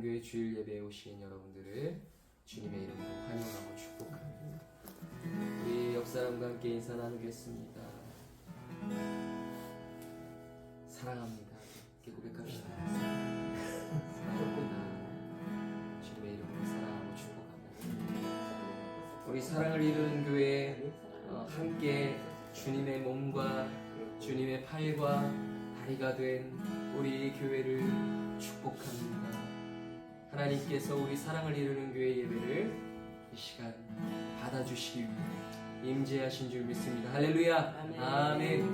한국교회 주일 예배에 오신 여러분들을 주님의 이름으로 환영하고 축복합니다. 우리 옆사람과 함께 인사 나누겠습니다. 사랑합니다. 이렇게 고백합시다. 사랑합니다. 주님의 이름으로 사랑하고 축복합니다. 우리 사랑을 이루는 교회 함께 주님의 몸과 주님의 팔과 다리가 된 우리 교회를 축복합니다. 하나님께서 우리 사랑을 이루는 교회 예배를 이 시간 받아주시기 위해 임재하신 줄 믿습니다. 할렐루야. 아멘.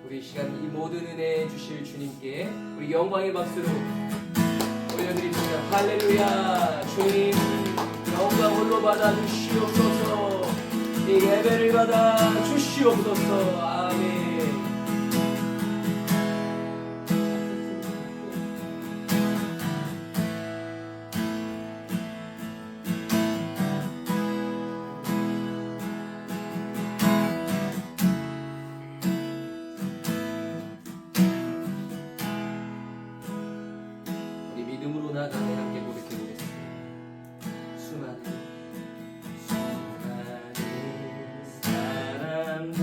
우리 이 시간 이 모든 은혜 주실 주님께 우리 영광의 박수로 올려드립니다. 할렐루야. 주님 영광 홀로 받아 주시옵소서. 이 예배를 받아 주시옵소서. 아멘. 우리 믿음으로 나가네 함께 고백해 보겠습니다. 수많은 사람들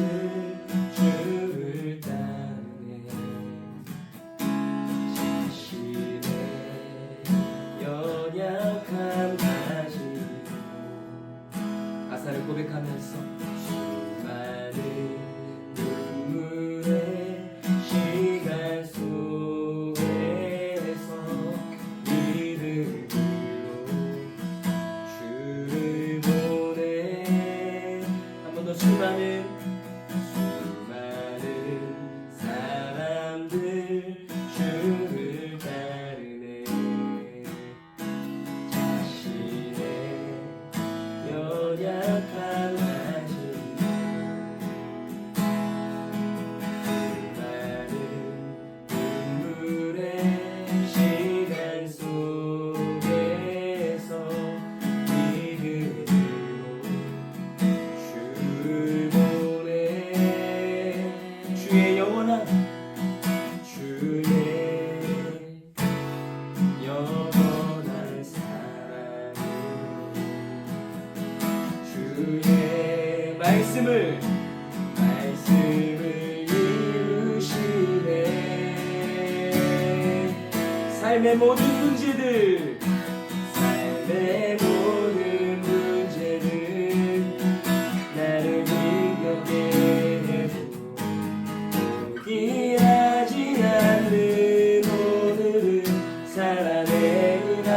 주를 따르네. 자신의 연약함 가지고 가사를 고백하면서 수많은 눈물의 시간 속에서 믿음으로 주를 보내. 한 번 더 수많은 사람들 주를 따르네. 자신의 연약한 가진 수많은 눈물의 시간 속에서 믿음으로 주를 보내. 주의 영원한 사랑으로 주의 말씀을 이루시네. 삶의 모든 문제들 나를 힘겹게 해도 포기하지 않는 오늘을 살아내리라.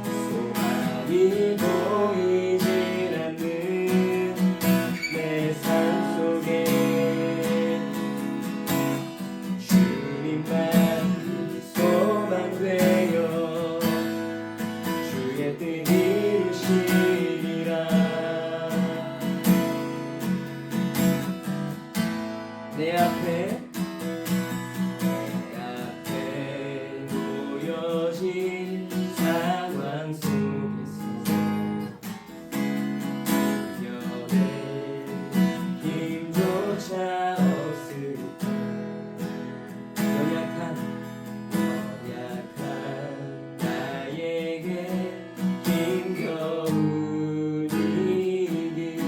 소망이 보이질 않는 내 삶 속에 주님만이 소망되어 주의 뜻 이루시리라. 내 앞에 놓여진 상황 속에서 연애 힘조차 없을 때 연약한 나에게 힘겨운 일이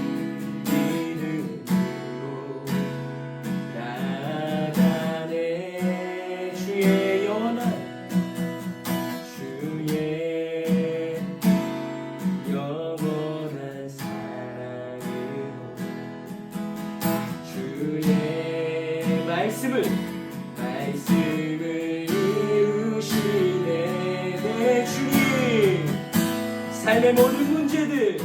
믿음으로 나아가네. 주의 영원한 사랑으로 주의 말씀을 이루시네. 내 주님 삶의 모든 문제들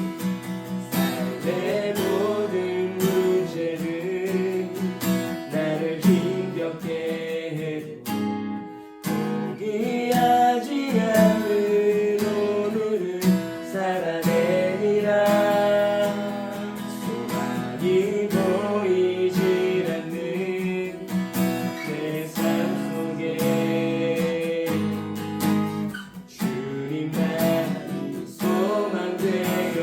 나를 힘겹게 해도 포기하지 않는 오늘을 살아내리라. 소망이 보이질 않는 내 삶 속에 주님만이 소망되어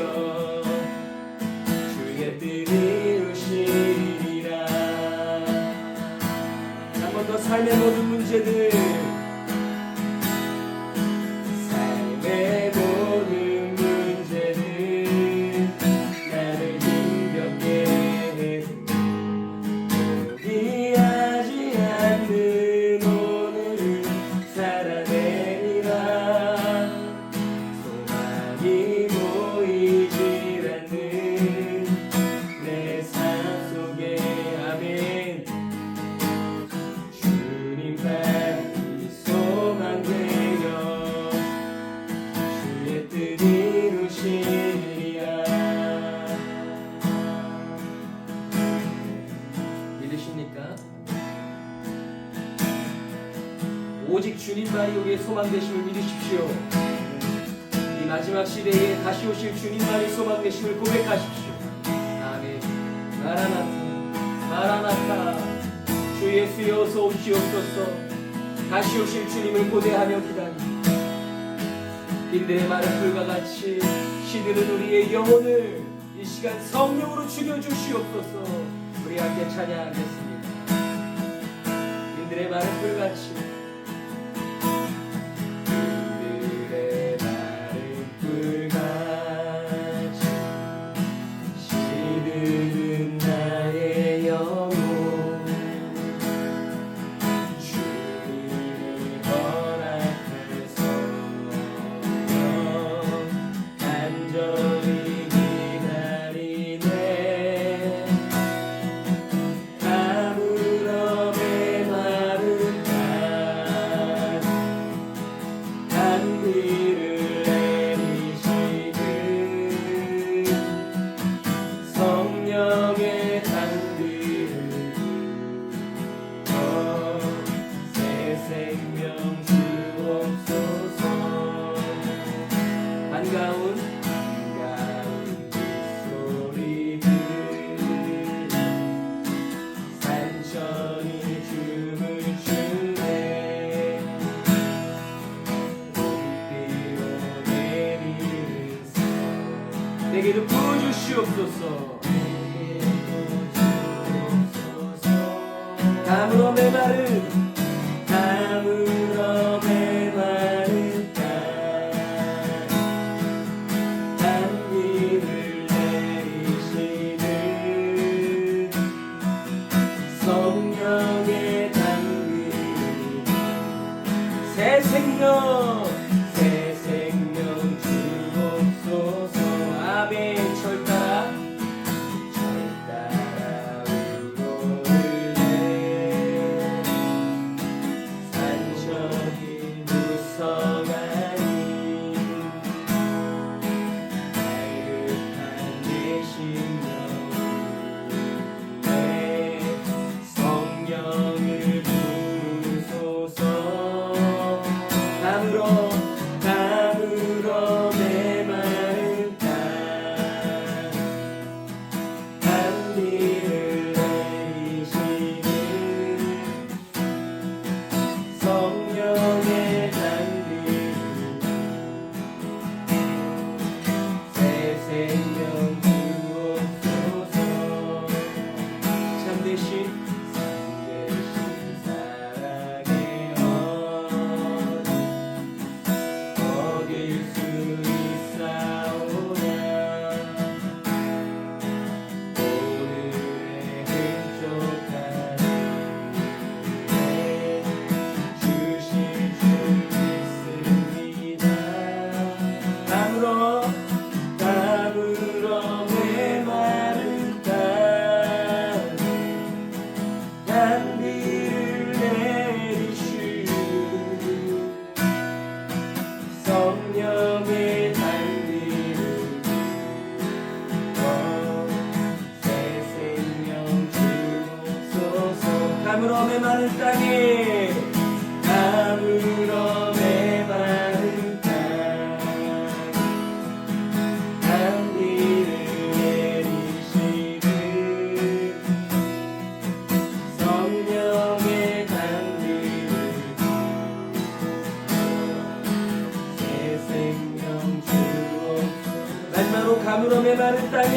소망 되심을 믿으십시오. 이 마지막 시대에 다시 오실 주님만이 소망 되심을 고백하십시오. 아멘. 마라나타 마라나타. 주 예수여 어서 오시옵소서. 다시 오실 주님을 고대하며 기다립니다. 빈들의 마른 불과 같이 시들은 우리의 영혼을 이 시간 성령으로 죽여주시옵소서. 우리 함께 찬양하겠습니다. 빈들의 마른 불같이 빈들의 마른 불같이 시들은 나의 영혼 주님이 허락하소서. 간절히 기다리네. 가물어 메마른 단비를 내리시듯 성령의 단비를 새 생명 주옵소서. 반가운 빗소리들 산천이 춤을 추네. 봄비로 내리는 성 내게도 부어주시옵소서. 가물어 메마른 가물어 메마른 땅 단비를 내리시듯 성령의 단비 새 생명 주옵소서. 아멘. 절 따라 울어오르네. 산천이 무성하니 따뜻한 내 심령에 성령을 부르소서. 가물어 메마른 땅 단비를 내리시는 성령의 단비를 새 생명 주옵소서. 잠대신 사랑의 얻을 수 있사오나. 오늘의 끈적한 은혜 주실 줄 믿습니다. 가물어 메마른 땅 단비를 내리시는 성령의 단비를 새 생명 주옵소서. 가물어 메마른 땅에 가물어 메마른 땅 단비를 내리시듯 성령의 단비를 새 생명 주옵소서. 마지막으로 가물어 메마른 땅에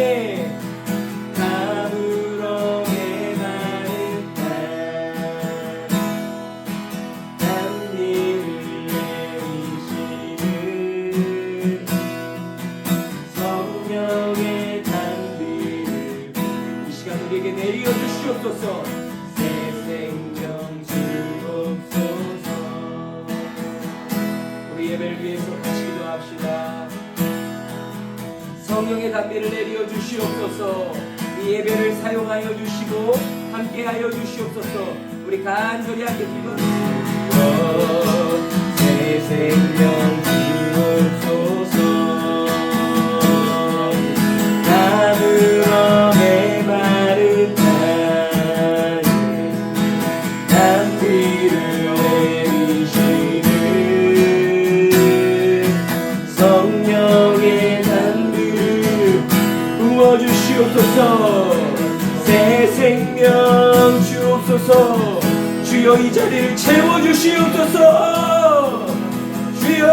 가물어 메마른 땅 단비를 내리시듯 성령의 단비를 이 시간 우리에게 내려 주시옵소서. 새 생명 주옵소서. 우리 예배를 위해서 같이 기도합시다. 성령의 단비를 내려 주시옵소서. 이 예배를 사용하여 주시고 함께하여 주시옵소서. 우리 간절히 함께 기도합시다. 새 생명 주옵소서. 가물어 메마른 땅에 단비를 내리시는 주시옵소서. 주여 이 자리를 채워주시옵소서. 주여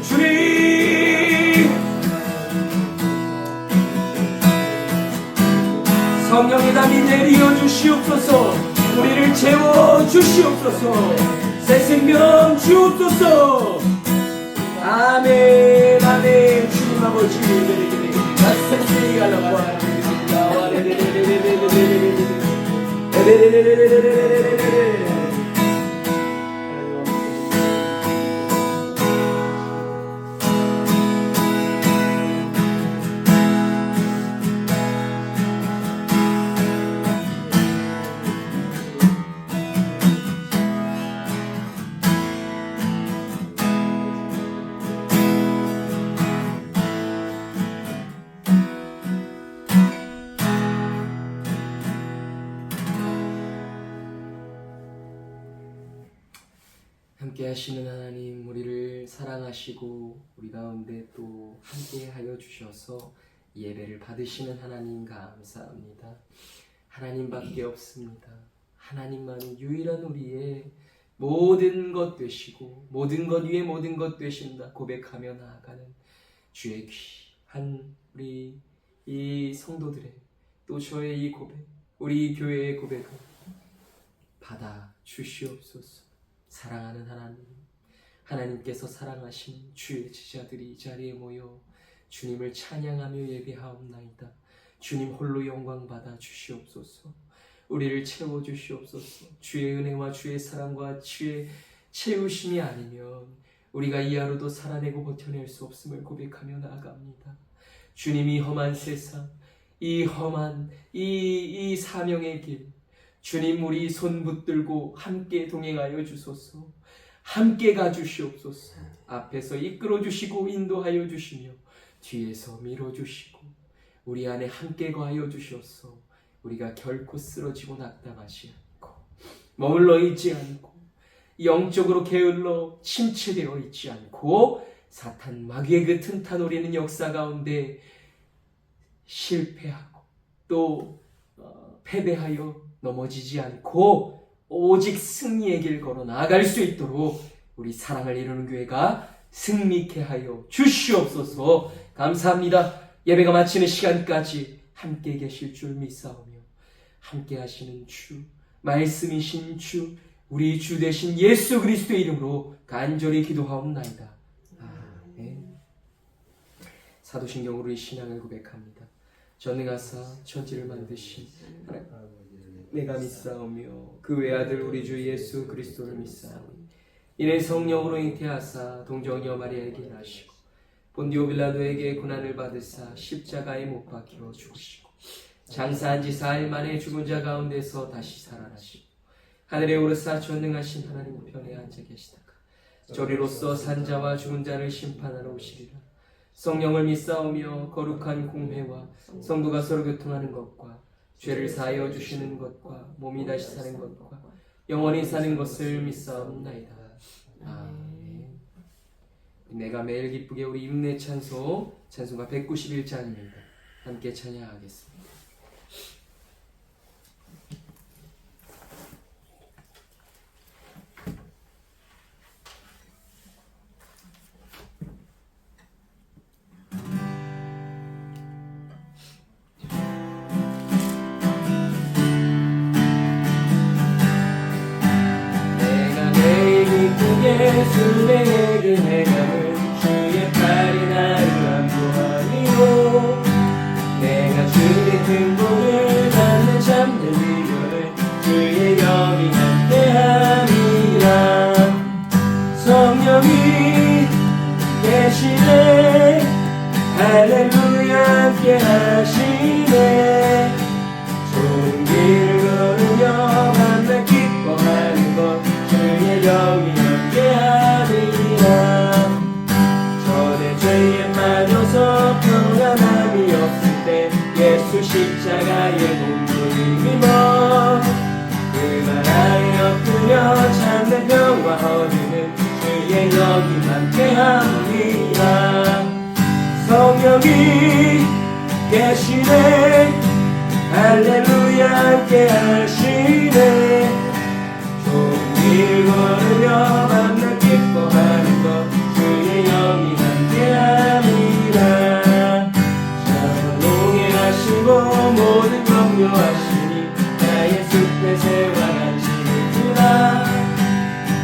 주님 성령의 담이 내리어 주시옵소서. 우리를 채워주시옵소서. 새 생명 주옵소서. 아멘 아멘. 주님 아버지 나스리 갈라와 함께 하시는 하나님, 우리를 사랑하시고 우리 가운데 또 함께 하여 주셔서 예배를 받으시는 하나님 감사합니다. 하나님밖에 없습니다. 하나님만이 유일한 우리의 모든 것 되시고 모든 것 위에 모든 것 되신다 고백하며 나아가는 주의 귀한 우리 이 성도들의 또 저의 이 고백, 우리 교회의 고백을 받아 주시옵소서. 사랑하는 하나님, 하나님께서 사랑하신 주의 제자들이 이 자리에 모여 주님을 찬양하며 예배하옵나이다. 주님 홀로 영광 받아 주시옵소서. 우리를 채워주시옵소서. 주의 은혜와 주의 사랑과 주의 채우심이 아니면 우리가 이 하루도 살아내고 버텨낼 수 없음을 고백하며 나아갑니다. 주님이 험한 세상, 이 험한 이 사명의 길, 주님 우리 손 붙들고 함께 동행하여 주소서. 함께 가주시옵소서. 앞에서 이끌어 주시고 인도하여 주시며 뒤에서 밀어주시고 우리 안에 함께 거하여 주시옵소서. 우리가 결코 쓰러지고 낙담하지 않고 머물러 있지 않고 영적으로 게을러 침체되어 있지 않고 사탄 마귀의 그 틈타 노리는 역사 가운데 실패하고 또 패배하여 넘어지지 않고 오직 승리의 길 걸어 나아갈 수 있도록 우리 사랑을 이루는 교회가 승리케 하여 주시옵소서. 감사합니다. 예배가 마치는 시간까지 함께 계실 줄 믿사오며 함께 하시는 주, 말씀이신 주, 우리 주 되신 예수 그리스도의 이름으로 간절히 기도하옵나이다. 아멘. 사도신경으로 이 신앙을 고백합니다. 전능하사 천지를 만드신 내가 믿사오며 그 외아들 우리 주 예수 그리스도를 믿사오니 이는 성령으로 잉태하사 동정녀 마리아에게 나시고 본디오 빌라도에게 고난을 받으사 십자가에 못 박혀 죽으시고 장사한 지 4일 만에 죽은 자 가운데서 다시 살아나시고 하늘에 오르사 전능하신 하나님 우편에 앉아 계시다가 저리로서 산자와 죽은 자를 심판하러 오시리라. 성령을 믿사오며 거룩한 공회와 성도가 서로 교통하는 것과 죄를 사하여 주시는 것과 몸이 다시 사는 것과 영원히 사는 것을 믿사옵나이다. 아멘. 내가 매일 기쁘게 우리 임내 찬송가 191장입니다. 함께 찬양하겠습니다. 예수의 그 해감은 주의 팔이 나를 안보하리요. 내가 주의 등복을 받는 참된 위로를 주의 영이 함께하리라. 성령이 계시네 할렐루야 함께하시네. 좋은 길을 걸으며 만나 기뻐하는 것 주의 영이 전에 죄에 빠져서 평안함이 없을 때 예수 십자가의 몸부림이 그 말 아래 엎드려 참된 평화 얻으는 주의 영이 함께하리라. 성령이 계시네 할렐루야 함께 하시네. 좋은 길 걸으며 만나 기뻐하는 것 주의 영이 함께함이라. 자동에 하시고 모든 격려하시니 나의 숲에 새와 간직이구나.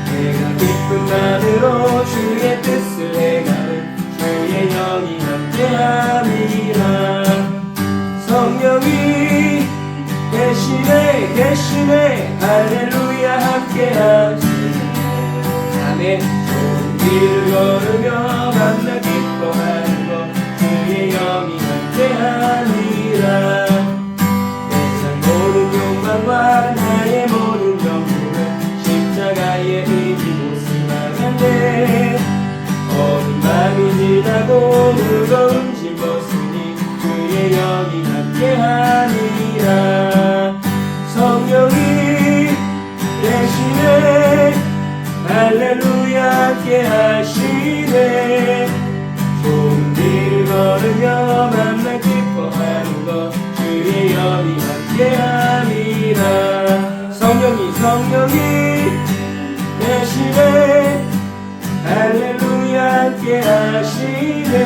내가 기쁜 마음으로 주의 뜻을 행하는 주의 영이 함께함이라. 성령이 계시네 계시네 할렐루야 함께하시네. 아멘. 좋은 길을 걸으며 만나 기뻐하는 것 주의 영이 함께하니라. 세상 모든 욕망과 나의 모든 영혼은 십자가의 의지 못을 막았네. 어두운 밤이 지나고 무거운 짐 벗으니 주의 영이 함께하니라. 성령이 계시네 할렐루야 함께하시네. 좋은 길 걸으며 만나 기뻐하는 것 주의 영이 함께하니라. 성령이 계시네 할렐루야 함께하시네.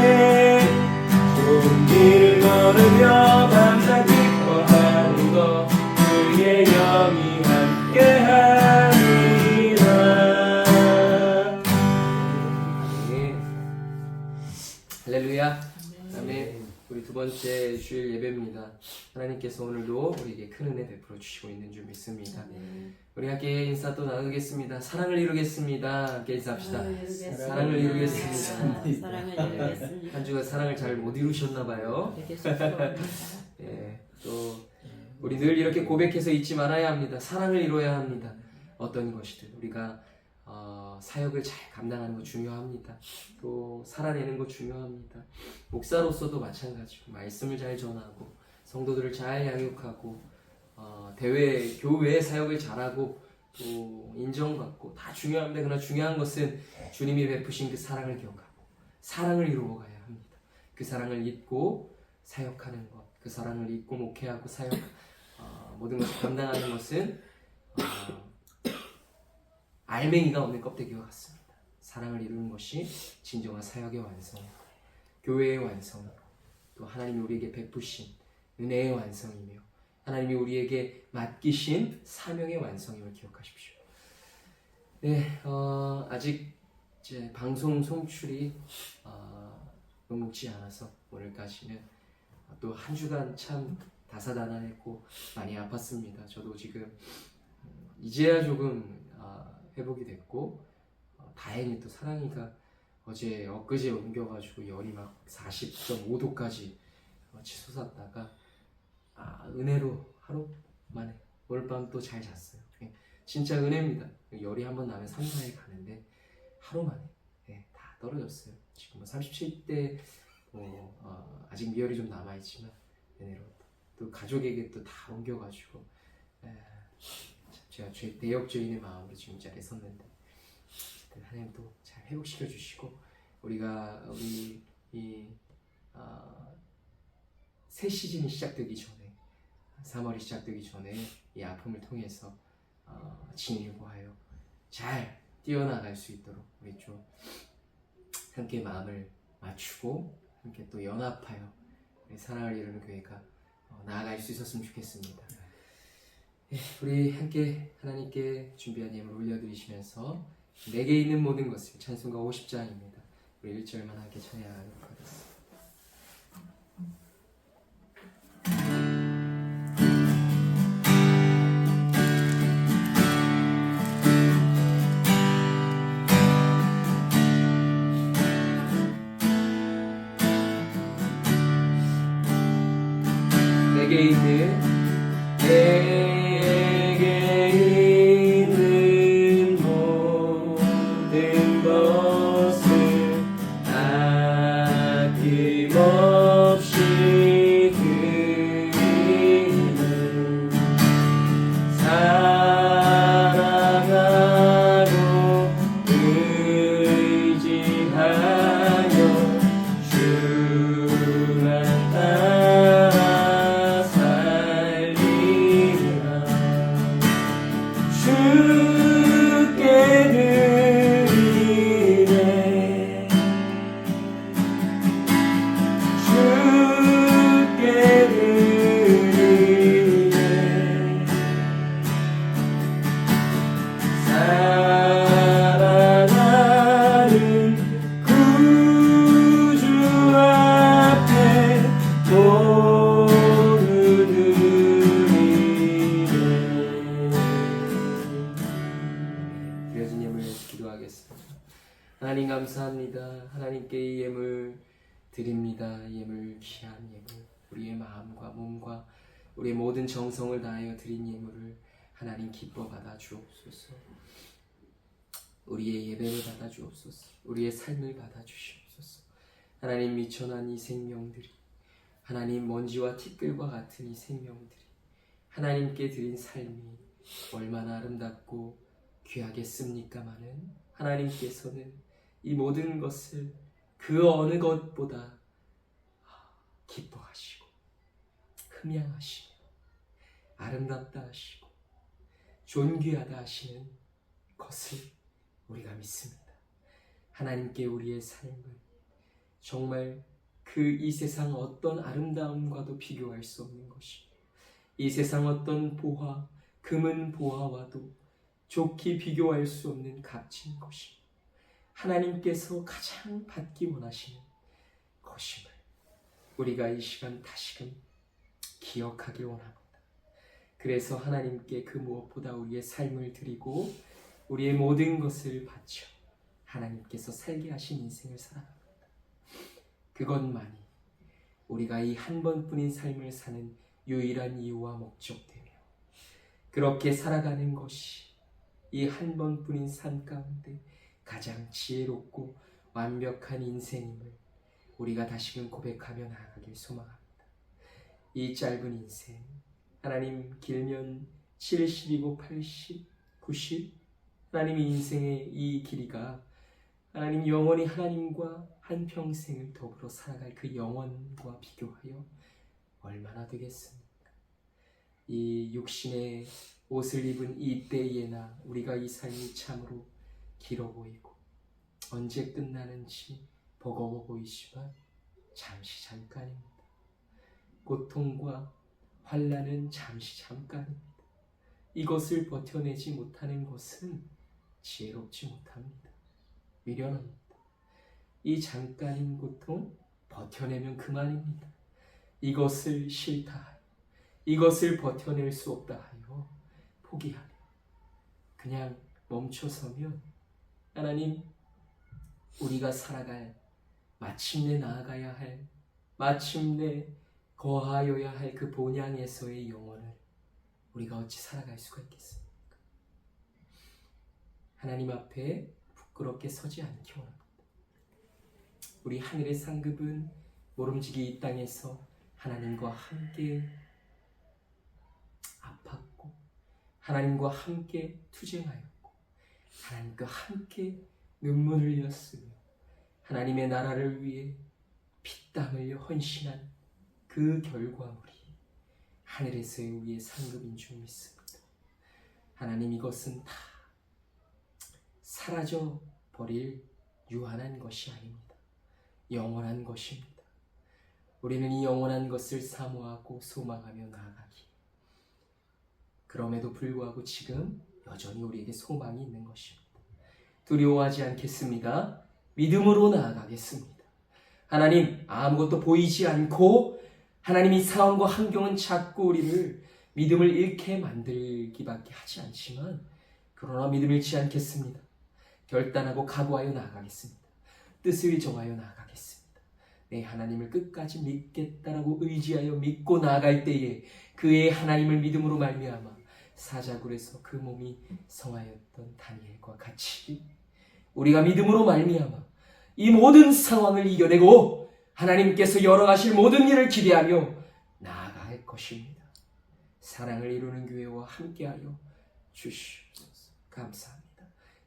좋은 길 걸으며 만나 기뻐하는 것 주의 영이 함께하니라. 할렐루야. 아멘. 우리 두 번째 주일 예배입니다. 하나님께서 오늘도 우리에게 큰 은혜 베풀어 주시고 있는 줄 믿습니다. 우리 함께 인사 또 나누겠습니다. 사랑을 이루겠습니다. 함께 인사합시다. 사랑을 이루겠습니다. 사랑을 이루겠습니다. 한 주간 사랑을 잘 못 이루셨나봐요. 예, 또 우리 늘 이렇게 고백해서 잊지 말아야 합니다. 사랑을 이루어야 합니다. 어떤 것이든 우리가 사역을 잘 감당하는 거 중요합니다. 또 살아내는 거 중요합니다. 목사로서도 마찬가지고 말씀을 잘 전하고 성도들을 잘 양육하고 대회 교회 사역을 잘하고 또 인정받고 다 중요합니다. 그러나 중요한 것은 주님이 베푸신 그 사랑을 기억하고 사랑을 이루어가야 합니다. 그 사랑을 잊고 사역하는 것, 그 사랑을 잊고 목회하고 사역 모든 것을 감당하는 것은 알맹이가 없는 껍데기와 같습니다. 사랑을 이루는 것이 진정한 사역의 완성, 교회의 완성, 또 하나님이 우리에게 베푸신 은혜의 완성이며 하나님이 우리에게 맡기신 사명의 완성임을 기억하십시오. 네, 아직 이제 방송 송출이 녹록지 않아서 오늘까지는 또 한 주간 참 다사다난했고 많이 아팠습니다. 저도 지금 이제야 조금 회복이 됐고 다행히 또 사랑이가 어제 엊그제 옮겨가지고 열이 막 40.5도까지 치솟았다가 은혜로 하루 만에 오늘 밤 또 잘 잤어요. 진짜 은혜입니다. 열이 한번 나면 3, 4일 가는데 하루 만에 다 떨어졌어요. 지금 37대 아직 미열이 좀 남아있지만 은혜로 또 가족에게 또 다 옮겨가지고 제가 대역죄인의 마음으로 지금 이 자리에 섰는데 하나님 또 잘 회복시켜 주시고 우리가 우리 새 시즌이 시작되기 전에 3월이 시작되기 전에 이 아픔을 통해서 진일보하여 잘 뛰어나갈 수 있도록 우리 좀 함께 마음을 맞추고 함께 또 연합하여 우리 사랑을 이루는 교회가 나아갈 수 있었으면 좋겠습니다. 우리 함께 하나님께 준비한 예물 올려드리시면서 내게 있는 모든 것을 찬송가 50장입니다. 우리 1절만 함께 찬양하도록 하겠습니다. 내게 있는 모든 것을 아끼 드려진 예물 기도하겠습니다. 하나님 감사합니다. 하나님께 이 예물 드립니다. 예물 귀한 예물, 우리의 마음과 몸과 우리의 모든 정성을 다하여 드린 예물을 하나님 기뻐 받아 주옵소서. 우리의 예배를 받아 주옵소서. 우리의 삶을 받아 주시옵소서. 하나님 미천한 이 생명들이, 하나님 먼지와 티끌과 같은 이 생명들이 하나님께 드린 삶이 얼마나 아름답고 귀하겠습니까마는 하나님께서는 이 모든 것을 그 어느 것보다 기뻐하시고 흠양하시며 아름답다 하시고 존귀하다 하시는 것을 우리가 믿습니다. 하나님께 우리의 삶은 정말 그 이 세상 어떤 아름다움과도 비교할 수 없는 것이고, 이 세상 어떤 보화, 금은 보화와도 좋게 비교할 수 없는 값진 것이고, 하나님께서 가장 받기 원하시는 것임을 우리가 이 시간 다시금 기억하길 원합니다. 그래서 하나님께 그 무엇보다 우리의 삶을 드리고 우리의 모든 것을 바쳐 하나님께서 살게 하신 인생을 살아갑니다. 그것만이 우리가 이 한 번뿐인 삶을 사는 유일한 이유와 목적되며, 그렇게 살아가는 것이 이 한 번뿐인 삶 가운데 가장 지혜롭고 완벽한 인생임을 우리가 다시금 고백하며 나아가길 소망합니다. 이 짧은 인생, 하나님 길면 70이고 80, 90, 하나님의 인생의 이 길이가 하나님 영원히 하나님과 한평생을 더불어 살아갈 그 영원과 비교하여 얼마나 되겠습니까? 이 육신의 옷을 입은 이 때에나 우리가 이 삶이 참으로 길어 보이고 언제 끝나는지 버거워 보이지만 잠시 잠깐입니다. 고통과 환난은 잠시 잠깐입니다. 이것을 버텨내지 못하는 것은 지혜롭지 못합니다. 미련합니다. 이 잠깐인 고통 버텨내면 그만입니다. 이것을 싫다 하여, 이것을 버텨낼 수 없다 하여 포기하며 그냥 멈춰서면 하나님, 우리가 살아갈, 마침내 나아가야 할, 마침내 거하여야 할 그 본향에서의 영혼을 우리가 어찌 살아갈 수가 있겠습니까? 하나님 앞에 부끄럽게 서지 않기 원합니다. 우리 하늘의 상급은 모름지기 이 땅에서 하나님과 함께 아팠고, 하나님과 함께 투쟁하였고, 하나님과 함께 눈물을 흘렸으며 하나님의 나라를 위해 피땀 흘려 헌신한 그 결과물이 하늘에서의 우리의 상급인 줄 믿습니다. 하나님, 이것은 다 사라져 버릴 유한한 것이 아닙니다. 영원한 것입니다. 우리는 이 영원한 것을 사모하고 소망하며 나아가기, 그럼에도 불구하고 지금 여전히 우리에게 소망이 있는 것입니다. 두려워하지 않겠습니다. 믿음으로 나아가겠습니다. 하나님, 아무것도 보이지 않고 하나님이 상황과 환경은 자꾸 우리를 믿음을 잃게 만들기밖에 하지 않지만, 그러나 믿음 잃지 않겠습니다. 결단하고 각오하여 나아가겠습니다. 뜻을 정하여 나아가겠습니다. 내 하나님을 끝까지 믿겠다라고 의지하여 믿고 나아갈 때에 그의 하나님을 믿음으로 말미암아 사자굴에서 그 몸이 성하였던 다니엘과 같이 우리가 믿음으로 말미암아 이 모든 상황을 이겨내고 하나님께서 열어가실 모든 일을 기대하며 나아갈 것입니다. 사랑을 이루는 교회와 함께하여 주시옵소서. 감사합니다.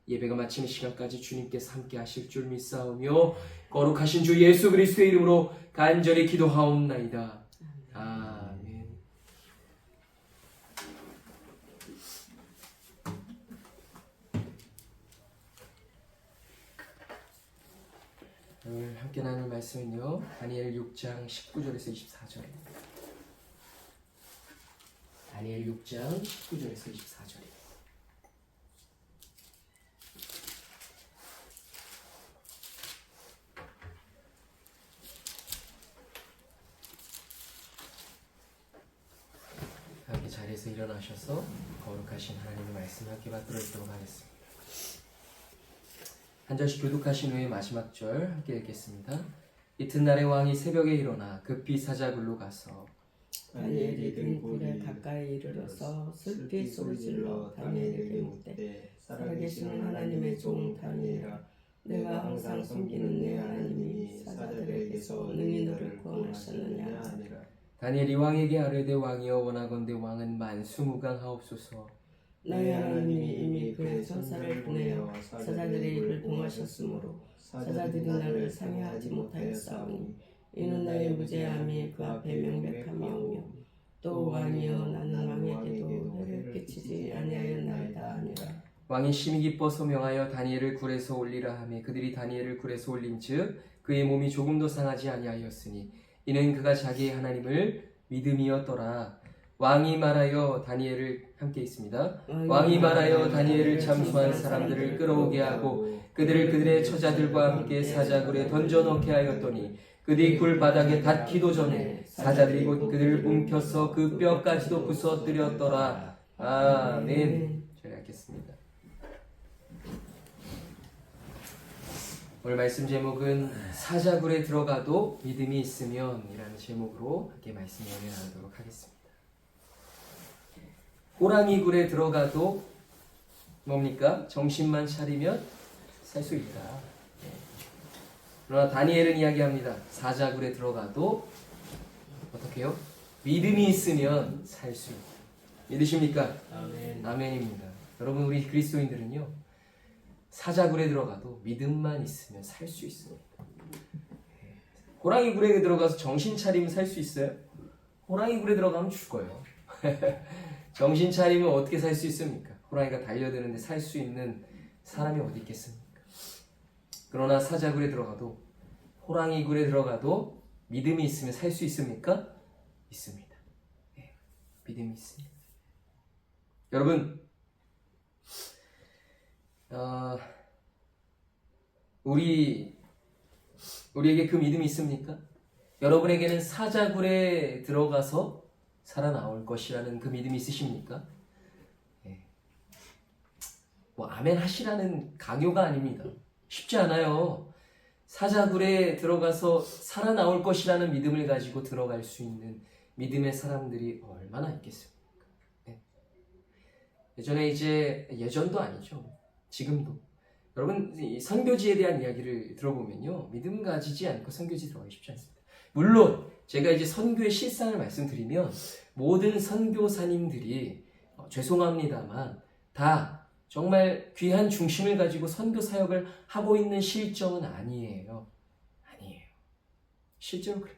예배가 마치는 시간까지 주님께서 함께 하실 줄 믿사오며 거룩하신 주 예수 그리스도의 이름으로 간절히 기도하옵나이다. 아멘. 오늘 함께 나눌 말씀은요, 다니엘 6장 19절에서 24절입니다. 다니엘 6장 19절에서 24절입니다. 함께 자리에서 일어나셔서 거룩하신 하나님의 말씀 함께 받들어 있도록 하겠습니다. 한 절씩 교독하신 후에 마지막 절 함께 읽겠습니다. 이튿날에 왕이 새벽에 일어나 급히 사자굴로 가서 다니엘이 든 굴에 가까이 이르러서 슬피 소리질러 다니엘에게 묻되 살아계시는 하나님의 종 다니엘아, 내가 항상 섬기는 내 하나님이 사자들에게서 능히 너를 구원하셨느냐 하니라. 다니엘이 왕에게 아뢰되 왕이여 원하건대 왕은 만수무강하옵소서. 너희 하나님이 이미 그의 천사를 보내어 사자들의 입을 봉하셨으므로 사자들이 나를 상해하지 못하였사오니 이는 나의 무죄함이 그 앞에 명백함이오며 또 왕이여 나는 왕에게도 해를 끼치지 아니하였나이다 하니라. 왕이 심히 기뻐서 명하여 다니엘을 굴에서 올리라 하매 그들이 다니엘을 굴에서 올린즉 그의 몸이 조금도 상하지 아니하였으니 이는 그가 자기의 하나님을 믿음이었더라. 왕이 말하여 다니엘을 함께 있습니다. 왕이 말하여 다니엘을 참수한 사람들을 끌어오게 하고 그들을 그들의 처자들과 함께 사자굴에 던져넣게 하였더니 그들이 굴 바닥에 닿기도 전에 사자들이 곧 그들을 움켜서 그 뼈까지도 부서뜨렸더라. 아멘. 제가 읽겠습니다. 오늘 말씀 제목은 사자굴에 들어가도 믿음이 있으면 이라는 제목으로 함께 말씀을 나누도록 하겠습니다. 호랑이 굴에 들어가도 뭡니까? 정신만 차리면 살 수 있다. 그러나 다니엘은 이야기합니다. 사자굴에 들어가도 어떻게 해요? 믿음이 있으면 살 수 있다. 믿으십니까? 아멘. 아멘입니다. 여러분, 우리 그리스도인들은요, 사자굴에 들어가도 믿음만 있으면 살 수 있습니다. 호랑이 굴에 들어가서 정신 차리면 살 수 있어요? 호랑이 굴에 들어가면 죽어요. 정신 차리면 어떻게 살 수 있습니까? 호랑이가 달려드는데 살 수 있는 사람이 어디 있겠습니까? 그러나 사자굴에 들어가도, 호랑이 굴에 들어가도 믿음이 있으면 살 수 있습니까? 있습니다. 네, 믿음이 있습니다. 여러분, 우리에게 그 믿음이 있습니까? 여러분에게는 사자굴에 들어가서 살아나올 것이라는 그 믿음이 있으십니까? 네. 아멘 하시라는 강요가 아닙니다. 쉽지 않아요. 사자굴에 들어가서 살아나올 것이라는 믿음을 가지고 들어갈 수 있는 믿음의 사람들이 얼마나 있겠습니까? 네. 예전도 아니죠. 지금도. 여러분, 이 선교지에 대한 이야기를 들어보면요, 믿음 가지지 않고 선교지 들어가기 쉽지 않습니다. 물론 제가 이제 선교의 실상을 말씀드리면 모든 선교사님들이 죄송합니다만 다 정말 귀한 중심을 가지고 선교 사역을 하고 있는 실정은 아니에요. 실제로 그래요.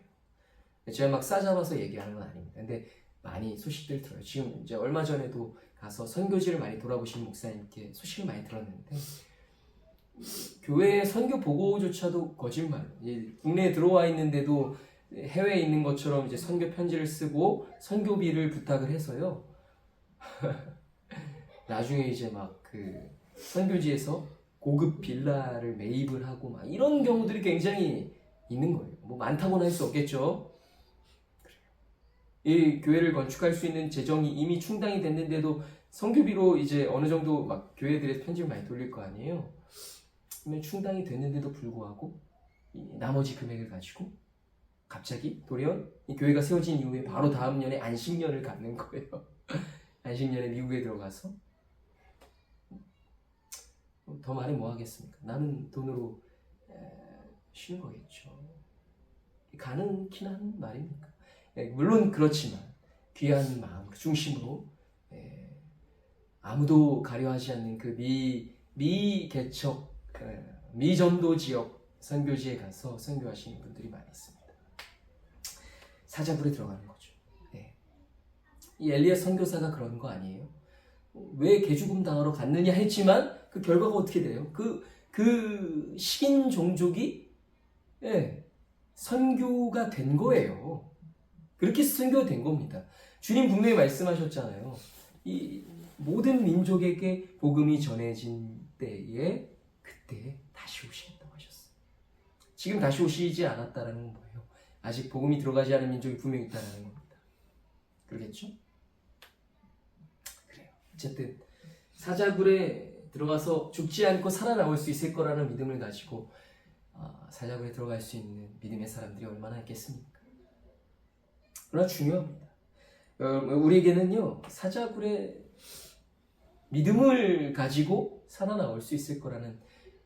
제가 막 싸잡아서 얘기하는 건 아닙니다. 근데 많이 소식들 들어요. 지금 이제 얼마 전에도 가서 선교지를 많이 돌아보신 목사님께 소식을 많이 들었는데, 교회의 선교 보고조차도 거짓말. 국내에 들어와 있는데도 해외에 있는 것처럼 이제 선교 편지를 쓰고 선교비를 부탁을 해서요. 나중에 이제 막 그 선교지에서 고급 빌라를 매입을 하고 막 이런 경우들이 굉장히 있는 거예요. 뭐 많다고는 할 수 없겠죠. 이 교회를 건축할 수 있는 재정이 이미 충당이 됐는데도 선교비로 이제 어느 정도 막 교회들의 편지를 많이 돌릴 거 아니에요. 그러면 충당이 됐는데도 불구하고 이 나머지 금액을 가지고 갑자기 돌연 이 교회가 세워진 이후에 바로 다음 년에 안식년을 갖는 거예요. 안식년에 미국에 들어가서 더 말해 뭐 하겠습니까? 남은 돈으로 쉬는 거겠죠. 가능긴 한 말입니까? 물론 그렇지만 귀한 마음 중심으로 아무도 가려하지 않는 그 미개척 미전도 지역 선교지에 가서 선교하시는 분들이 많이 있습니다. 사자굴에 들어가는 거죠. 네. 이 엘리야 선교사가 그런 거 아니에요? 왜 개죽음 당하러 갔느냐 했지만 그 결과가 어떻게 돼요? 그 식인 종족이 선교가 된 거예요. 그렇게 선교가 된 겁니다. 주님 분명히 말씀하셨잖아요. 이 모든 민족에게 복음이 전해진 때에 그때 다시 오시겠다고 하셨어요. 지금 다시 오시지 않았다라는 건 뭐예요? 아직 복음이 들어가지 않은 민족이 분명히 있다는 겁니다. 그러겠죠? 그래요. 어쨌든 사자굴에 들어가서 죽지 않고 살아나올 수 있을 거라는 믿음을 가지고 사자굴에 들어갈 수 있는 믿음의 사람들이 얼마나 있겠습니까? 그러나 중요합니다. 우리에게는요, 사자굴에 믿음을 가지고 살아나올 수 있을 거라는,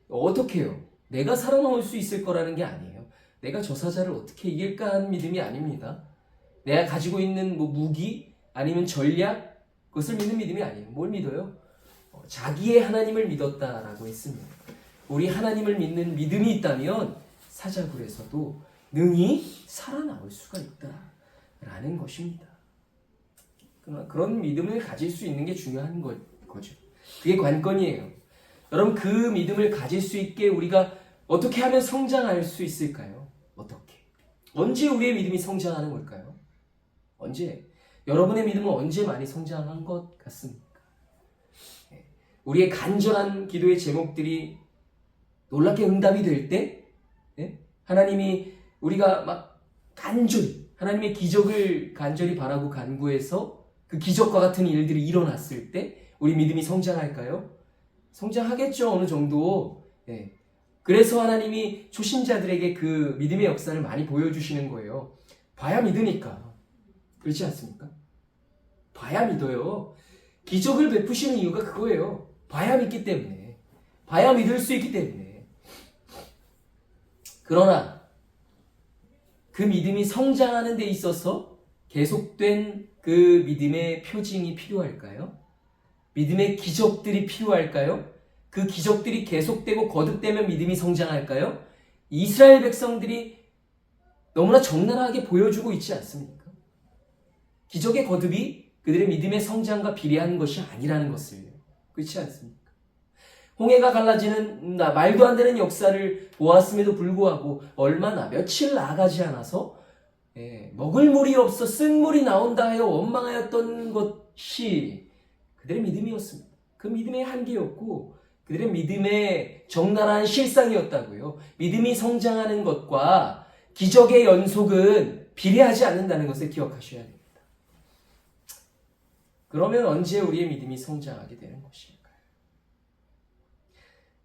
어떻게 해요? 내가 살아나올 수 있을 거라는 게 아니에요. 내가 저 사자를 어떻게 이길까 하는 믿음이 아닙니다. 내가 가지고 있는 무기 아니면 전략, 그것을 믿는 믿음이 아니에요. 뭘 믿어요? 자기의 하나님을 믿었다라고 했습니다. 우리 하나님을 믿는 믿음이 있다면 사자굴에서도 능히 살아나올 수가 있다라는 것입니다. 그런 믿음을 가질 수 있는 게 중요한 거죠. 그게 관건이에요. 여러분, 그 믿음을 가질 수 있게 우리가 어떻게 하면 성장할 수 있을까요? 어떻게? 언제 우리의 믿음이 성장하는 걸까요? 언제? 여러분의 믿음은 언제 많이 성장한 것 같습니까? 우리의 간절한 기도의 제목들이 놀랍게 응답이 될 때, 하나님이 우리가 막 간절히 하나님의 기적을 간절히 바라고 간구해서 그 기적과 같은 일들이 일어났을 때 우리 믿음이 성장할까요? 성장하겠죠, 어느 정도. 그래서 하나님이 초신자들에게 그 믿음의 역사를 많이 보여주시는 거예요. 봐야 믿으니까. 그렇지 않습니까? 봐야 믿어요. 기적을 베푸시는 이유가 그거예요. 봐야 믿기 때문에. 봐야 믿을 수 있기 때문에. 그러나 그 믿음이 성장하는 데 있어서 계속된 그 믿음의 표징이 필요할까요? 믿음의 기적들이 필요할까요? 그 기적들이 계속되고 거듭되면 믿음이 성장할까요? 이스라엘 백성들이 너무나 적나라하게 보여주고 있지 않습니까? 기적의 거듭이 그들의 믿음의 성장과 비례하는 것이 아니라는 것을. 그렇지 않습니까? 홍해가 갈라지는 말도 안 되는 역사를 보았음에도 불구하고 얼마나 며칠 나아가지 않아서 먹을 물이 없어 쓴물이 나온다 하여 원망하였던 것이 그들의 믿음이었습니다. 그 믿음의 한계였고 그들의 믿음의 적나라한 실상이었다고요. 믿음이 성장하는 것과 기적의 연속은 비례하지 않는다는 것을 기억하셔야 됩니다. 그러면 언제 우리의 믿음이 성장하게 되는 것일까요?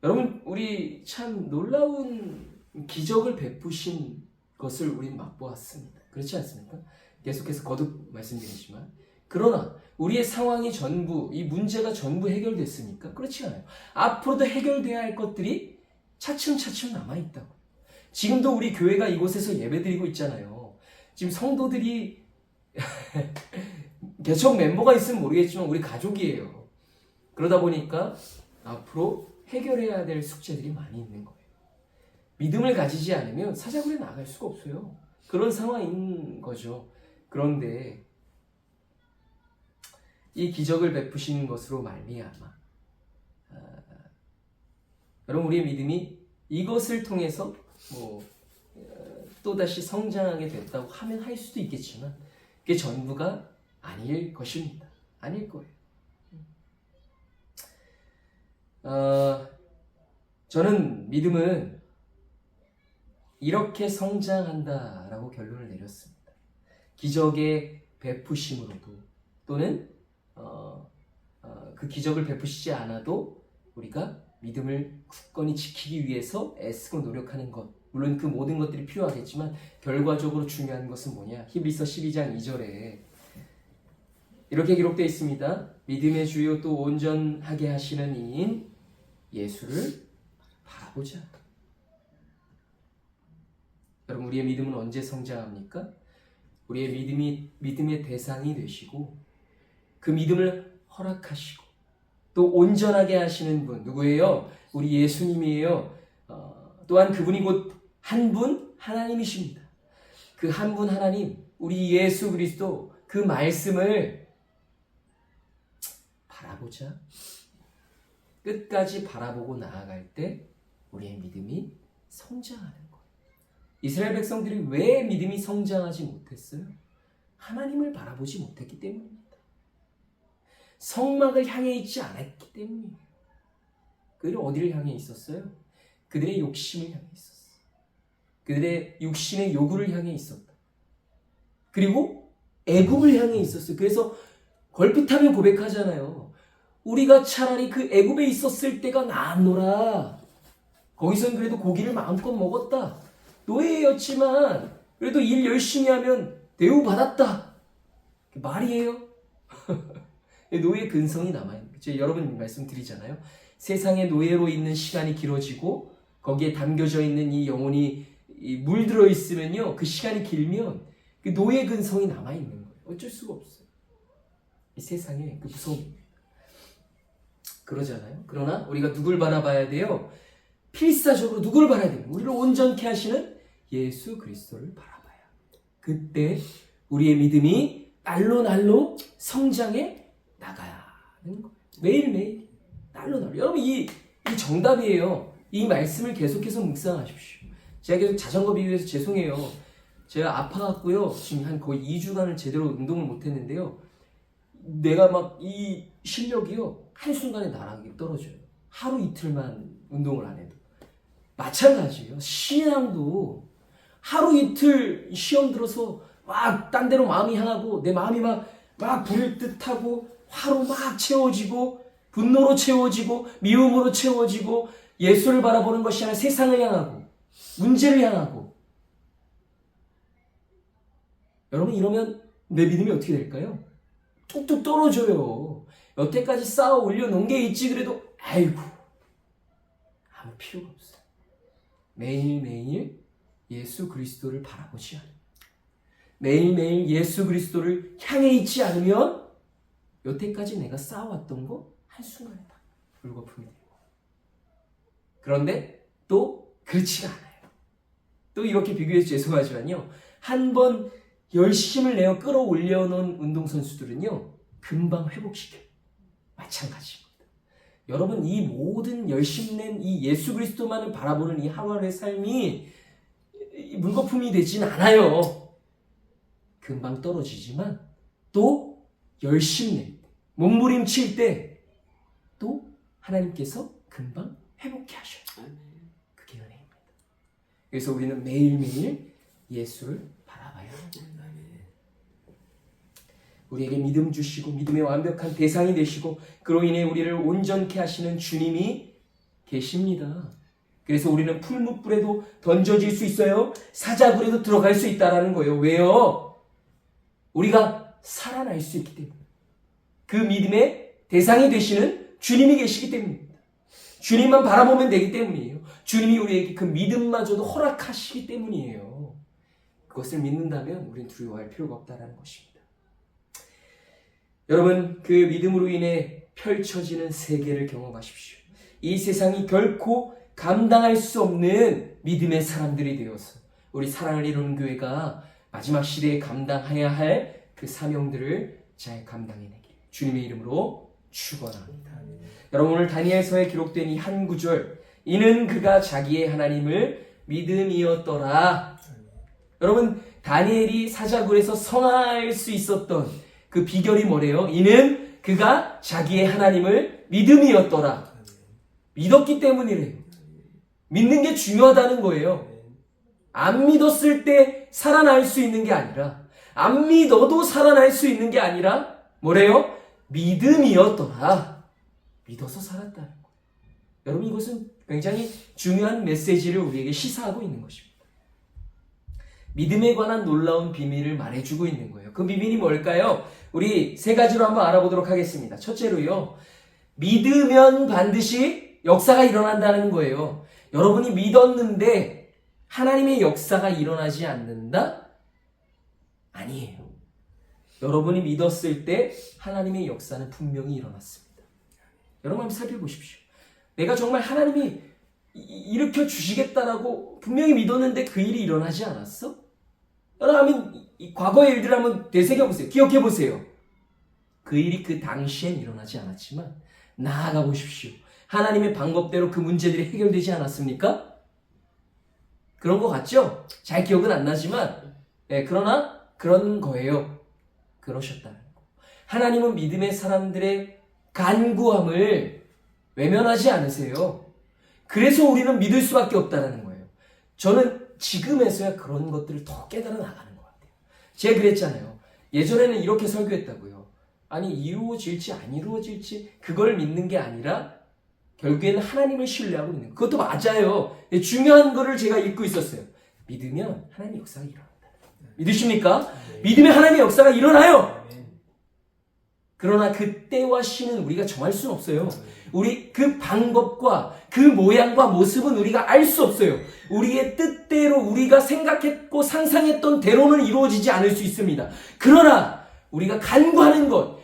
여러분, 우리 참 놀라운 기적을 베푸신 것을 우리는 맛보았습니다. 그렇지 않습니까? 계속해서 거듭 말씀드리지만, 그러나 우리의 상황이 전부, 이 문제가 전부 해결됐습니까? 그렇지 않아요. 앞으로도 해결돼야 할 것들이 차츰차츰 남아있다고. 지금도 우리 교회가 이곳에서 예배드리고 있잖아요. 지금 성도들이 개척 멤버가 있으면 모르겠지만 우리 가족이에요. 그러다 보니까 앞으로 해결해야 될 숙제들이 많이 있는 거예요. 믿음을 가지지 않으면 사자굴에 나갈 수가 없어요. 그런 상황인 거죠. 그런데 이 기적을 베푸시는 것으로 말미암아 여러분, 우리의 믿음이 이것을 통해서 또다시 성장하게 됐다고 하면 할 수도 있겠지만 그게 전부가 아닐 것입니다. 아닐 거예요. 저는 믿음은 이렇게 성장한다라고 결론을 내렸습니다. 기적의 베푸심으로도 또는 그 기적을 베푸시지 않아도 우리가 믿음을 굳건히 지키기 위해서 애쓰고 노력하는 것, 물론 그 모든 것들이 필요하겠지만 결과적으로 중요한 것은 뭐냐? 히브리서 12장 2절에 이렇게 기록되어 있습니다. 믿음의 주요 또 온전하게 하시는 이인 예수를 바라보자. 여러분, 우리의 믿음은 언제 성장합니까? 우리의 믿음의 대상이 되시고 그 믿음을 허락하시고 또 온전하게 하시는 분 누구예요? 우리 예수님이에요. 또한 그분이 곧 한 분 하나님이십니다. 그 한 분 하나님, 우리 예수 그리스도 그 말씀을 바라보자. 끝까지 바라보고 나아갈 때 우리의 믿음이 성장하는 거예요. 이스라엘 백성들이 왜 믿음이 성장하지 못했어요? 하나님을 바라보지 못했기 때문입니다. 성막을 향해 있지 않았기 때문이에요. 그들이 어디를 향해 있었어요? 그들의 욕심을 향해 있었어요. 그들의 육신의 요구를 향해 있었다. 그리고 애굽을 향해 있었어요. 그래서 걸핏하면 고백하잖아요. 우리가 차라리 그 애굽에 있었을 때가 나았노라. 거기선 그래도 고기를 마음껏 먹었다. 노예였지만 그래도 일 열심히 하면 대우받았다. 말이에요. 노예 근성이 남아있는 거죠. 여러분 말씀드리잖아요. 세상의 노예로 있는 시간이 길어지고 거기에 담겨져 있는 이 영혼이 물들어 있으면요, 그 시간이 길면 그 노예 근성이 남아있는 거예요. 어쩔 수가 없어요. 이 세상에 그 무서움입니다. 그러잖아요. 그러나 우리가 누굴 바라봐야 돼요? 필사적으로 누굴 바라야 돼요? 우리를 온전케 하시는 예수 그리스도를 바라봐야. 그때 우리의 믿음이 날로 성장해 나가는 거예요. 매일매일 날로. 여러분 이 정답이에요. 이 말씀을 계속해서 묵상하십시오. 제가 계속 자전거 비유해서 죄송해요. 제가 아파갖고요. 지금 한 거의 2주간을 제대로 운동을 못했는데요. 내가 막 이 실력이요. 한순간에 나락이 떨어져요. 하루 이틀만 운동을 안 해도. 마찬가지예요. 신앙도 하루 이틀 시험 들어서 막 딴 데로 마음이 향하고 내 마음이 막 부릴 듯하고 화로 막 채워지고 분노로 채워지고 미움으로 채워지고 예수를 바라보는 것이 아니라 세상을 향하고 문제를 향하고. 여러분 이러면 내 믿음이 어떻게 될까요? 뚝뚝 떨어져요. 여태까지 쌓아 올려놓은 게 있지 그래도 아이고 아무 필요가 없어요. 매일매일 예수 그리스도를 바라보지 않으면, 매일매일 예수 그리스도를 향해 있지 않으면 여태까지 내가 쌓아왔던 거 한순간에 다 물거품이 되고. 그런데 또 그렇지가 않아요. 또 이렇게 비교해서 죄송하지만요, 한번 열심을 내어 끌어올려 놓은 운동선수들은요 금방 회복시켜요. 마찬가지입니다. 여러분 이 모든 열심 낸 이 예수 그리스도만을 바라보는 이 하루하루의 삶이 물거품이 되진 않아요. 금방 떨어지지만 또 열심 낼 때, 몸부림칠 때 또 하나님께서 금방 회복해 하셔요. 그게 은혜입니다. 그래서 우리는 매일매일 예수를 바라봐야 합니다. 우리에게 믿음 주시고 믿음의 완벽한 대상이 되시고 그로 인해 우리를 온전케 하시는 주님이 계십니다. 그래서 우리는 풀무불에도 던져질 수 있어요. 사자굴에도 들어갈 수 있다는 거예요. 왜요? 우리가 살아날 수 있기 때문에. 그 믿음의 대상이 되시는 주님이 계시기 때문입니다. 주님만 바라보면 되기 때문이에요. 주님이 우리에게 그 믿음마저도 허락하시기 때문이에요. 그것을 믿는다면 우리는 두려워할 필요가 없다는 것입니다. 여러분 그 믿음으로 인해 펼쳐지는 세계를 경험하십시오. 이 세상이 결코 감당할 수 없는 믿음의 사람들이 되어서 우리 사랑을 이루는 교회가 마지막 시대에 감당해야 할 그 사명들을 잘 감당해내길 주님의 이름으로 축원합니다. 여러분 오늘 다니엘서에 기록된 이 한 구절, 이는 그가 자기의 하나님을 믿음이었더라. 여러분 다니엘이 사자굴에서 성할 수 있었던 그 비결이 뭐래요? 이는 그가 자기의 하나님을 믿음이었더라. 믿었기 때문이래요. 믿는 게 중요하다는 거예요. 안 믿었을 때 살아날 수 있는 게 아니라, 안 믿어도 살아날 수 있는 게 아니라 뭐래요? 믿음이었더라. 믿어서 살았다는 거예요. 여러분 이것은 굉장히 중요한 메시지를 우리에게 시사하고 있는 것입니다. 믿음에 관한 놀라운 비밀을 말해주고 있는 거예요. 그 비밀이 뭘까요? 우리 세 가지로 한번 알아보도록 하겠습니다. 첫째로요, 믿으면 반드시 역사가 일어난다는 거예요. 여러분이 믿었는데 하나님의 역사가 일어나지 않는다? 아니에요. 여러분이 믿었을 때 하나님의 역사는 분명히 일어났습니다. 여러분 한번 살펴보십시오. 내가 정말 하나님이 일으켜 주시겠다라고 분명히 믿었는데 그 일이 일어나지 않았어? 여러분 과거의 일들을 한번 되새겨보세요. 기억해보세요. 그 일이 그 당시엔 일어나지 않았지만 나아가 보십시오. 하나님의 방법대로 그 문제들이 해결되지 않았습니까? 그런 것 같죠? 잘 기억은 안 나지만 그러나 그런 거예요. 그러셨다는 거. 하나님은 믿음의 사람들의 간구함을 외면하지 않으세요. 그래서 우리는 믿을 수밖에 없다는 거예요. 저는 지금에서야 그런 것들을 더 깨달아 나가는 것 같아요. 제가 그랬잖아요. 예전에는 이렇게 설교했다고요. 아니 이루어질지 안 이루어질지 그걸 믿는 게 아니라 결국에는 하나님을 신뢰하고 있는 거. 그것도 맞아요. 중요한 거를 제가 읽고 있었어요. 믿으면 하나님의 역사가 일어난다. 믿으십니까? 믿으면 하나님의 역사가 일어나요. 그러나 그 때와 시는 우리가 정할 수는 없어요. 우리 그 방법과 그 모양과 모습은 우리가 알 수 없어요. 우리의 뜻대로 우리가 생각했고 상상했던 대로는 이루어지지 않을 수 있습니다. 그러나 우리가 간구하는 것,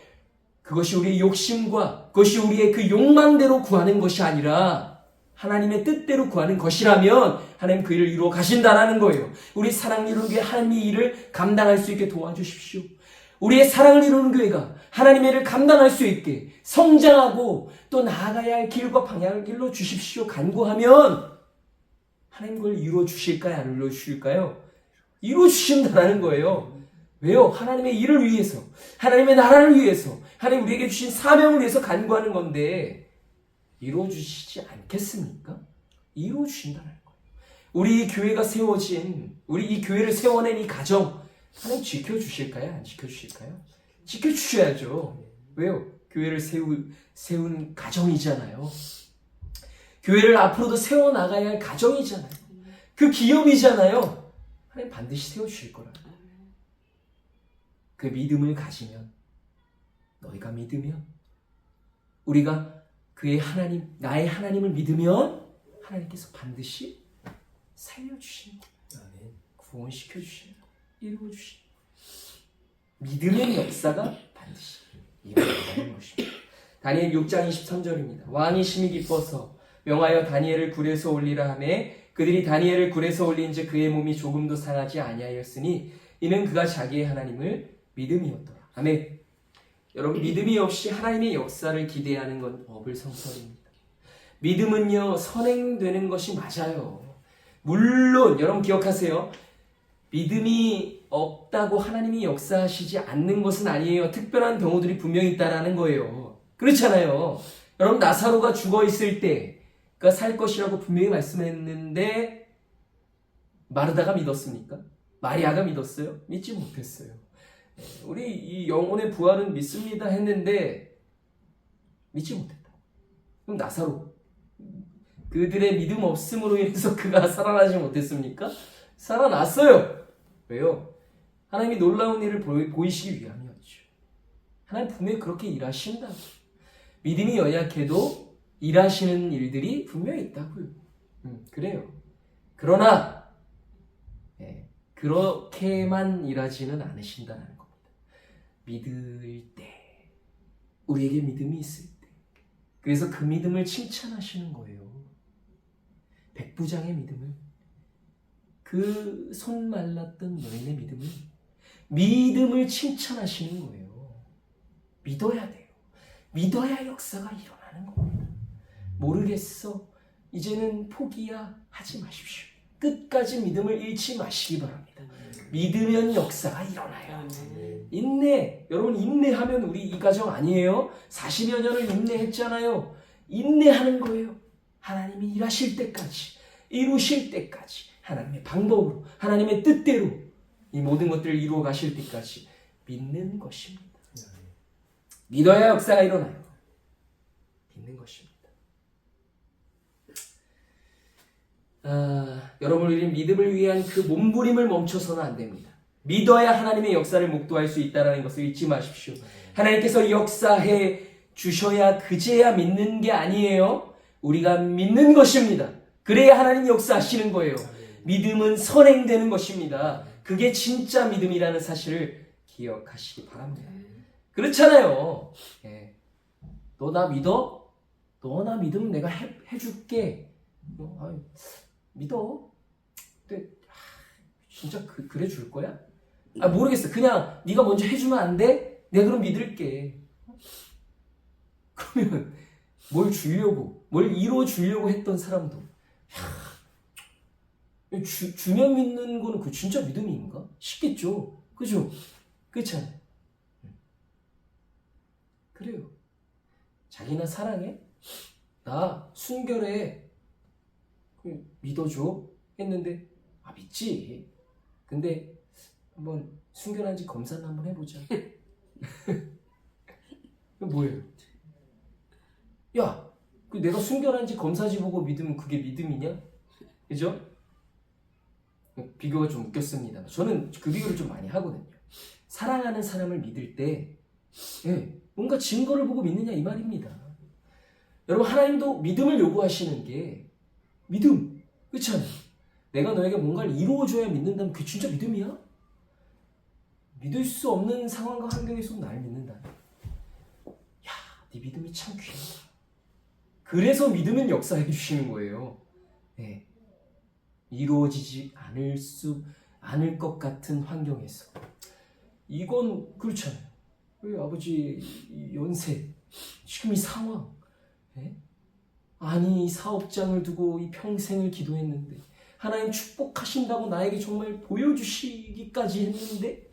그것이 우리의 욕심과 그것이 우리의 그 욕망대로 구하는 것이 아니라 하나님의 뜻대로 구하는 것이라면 하나님 그 일을 이루어 가신다라는 거예요. 우리 사랑을 이루는 교회 하나님의 일을 감당할 수 있게 도와주십시오. 우리의 사랑을 이루는 교회가 하나님의 일을 감당할 수 있게 성장하고 또 나아가야 할 길과 방향을 일러 주십시오. 간구하면 하나님 그걸 이루어 주실까요? 안 이루어 주실까요? 이루어 주신다는 거예요. 왜요? 하나님의 일을 위해서, 하나님의 나라를 위해서, 하나님 우리에게 주신 사명을 위해서 간구하는 건데 이루어 주시지 않겠습니까? 이루어 주신다는 거예요. 우리 이 교회가 세워진, 우리 이 교회를 세워낸 이 가정 하나님 지켜주실까요? 안 지켜주실까요? 지켜주셔야죠. 왜요? 교회를 세운 가정이잖아요. 교회를 앞으로도 세워나가야 할 가정이잖아요. 그 기업이잖아요. 하나님 반드시 세워주실 거라. 그 믿음을 가지면, 너희가 믿으면, 우리가 그의 하나님, 나의 하나님을 믿으면 하나님께서 반드시 살려주시는 거예요. 구원시켜주시는 거예요. 이루어주시는 거예요. 믿음의 역사가 반드시 일어나는 것입니다. 다니엘 6장 23절입니다. 왕이 심히 기뻐서 명하여 다니엘을 굴에서 올리라 하매 그들이 다니엘을 굴에서 올린즉 그의 몸이 조금도 상하지 아니하였으니 이는 그가 자기의 하나님을 믿음이었더라. 아멘. 여러분, 믿음이 없이 하나님의 역사를 기대하는 건 어불성설입니다. 믿음은요, 선행되는 것이 맞아요. 물론 여러분 기억하세요. 믿음이 없다고 하나님이 역사하시지 않는 것은 아니에요. 특별한 경우들이 분명히 있다라는 거예요. 그렇잖아요. 여러분, 나사로가 죽어 있을 때 그가 살 것이라고 분명히 말씀했는데 마르다가 믿었습니까? 마리아가 믿었어요? 믿지 못했어요. 우리 이 영혼의 부활은 믿습니다 했는데 믿지 못했다. 그럼 나사로, 그들의 믿음 없음으로 인해서 그가 살아나지 못했습니까? 살아났어요. 왜요? 하나님이 놀라운 일을 보이시기 위함이었죠. 하나님 분명히 그렇게 일하신다고. 믿음이 연약해도 일하시는 일들이 분명히 있다고요. 그래요. 그러나 그렇게만 일하지는 않으신다는 겁니다. 믿을 때, 우리에게 믿음이 있을 때, 그래서 그 믿음을 칭찬하시는 거예요. 백부장의 믿음을, 그 손 말랐던 여인의 믿음을 칭찬하시는 거예요. 믿어야 돼요. 믿어야 역사가 일어나는 겁니다. 모르겠어, 이제는 포기야 하지 마십시오. 끝까지 믿음을 잃지 마시기 바랍니다. 믿으면 역사가 일어나요. 인내, 여러분 인내하면 우리 이 가정 아니에요? 40여 년을 인내했잖아요. 인내하는 거예요. 하나님이 일하실 때까지, 이루실 때까지, 하나님의 방법으로, 하나님의 뜻대로 이 모든 것들을 이루어 가실 때까지 믿는 것입니다. 믿어야 역사가 일어나요. 믿는 것입니다. 여러분, 우리는 믿음을 위한 그 몸부림을 멈춰서는 안 됩니다. 믿어야 하나님의 역사를 목도할 수 있다는 것을 잊지 마십시오. 하나님께서 역사해 주셔야 그제야 믿는 게 아니에요. 우리가 믿는 것입니다. 그래야 하나님 역사하시는 거예요. 믿음은 선행되는 것입니다. 그게 진짜 믿음이라는 사실을 기억하시기 바랍니다. 그렇잖아요. 너 나 믿어? 너 나 믿으면 내가 해줄게. 믿어? 근데 진짜 그래 줄 거야? 모르겠어. 그냥 네가 먼저 해주면 안 돼? 내가 그럼 믿을게. 그러면 뭘 주려고, 뭘 이루어 주려고 했던 사람도 주면 믿는 거는 그 진짜 믿음인가? 싶겠죠. 그죠? 그렇잖아요. 그래요. 자기나 사랑해? 나 순결해. 믿어줘? 했는데 믿지. 근데 한번 순결한지 검사를 한번 해보자. 이거 뭐예요? 야, 그 내가 순결한지 검사지 보고 믿으면 그게 믿음이냐? 그죠? 비교가 좀 웃겼습니다. 저는 그 비교를 좀 많이 하거든요. 사랑하는 사람을 믿을 때 뭔가 증거를 보고 믿느냐 이 말입니다. 여러분, 하나님도 믿음을 요구하시는 게 믿음, 그렇잖아요. 내가 너에게 뭔가를 이루어줘야 믿는다면 그게 진짜 믿음이야? 믿을 수 없는 상황과 환경에서도 나를 믿는다. 야, 네 믿음이 참 귀하다. 그래서 믿음은 역사해 주시는 거예요. 네. 이루어지지 않을 것 같은 환경에서. 이건 그렇잖아요. 왜 아버지 연세, 지금 이 상황, 아니 이 사업장을 두고 이 평생을 기도했는데 하나님 축복하신다고 나에게 정말 보여주시기까지 했는데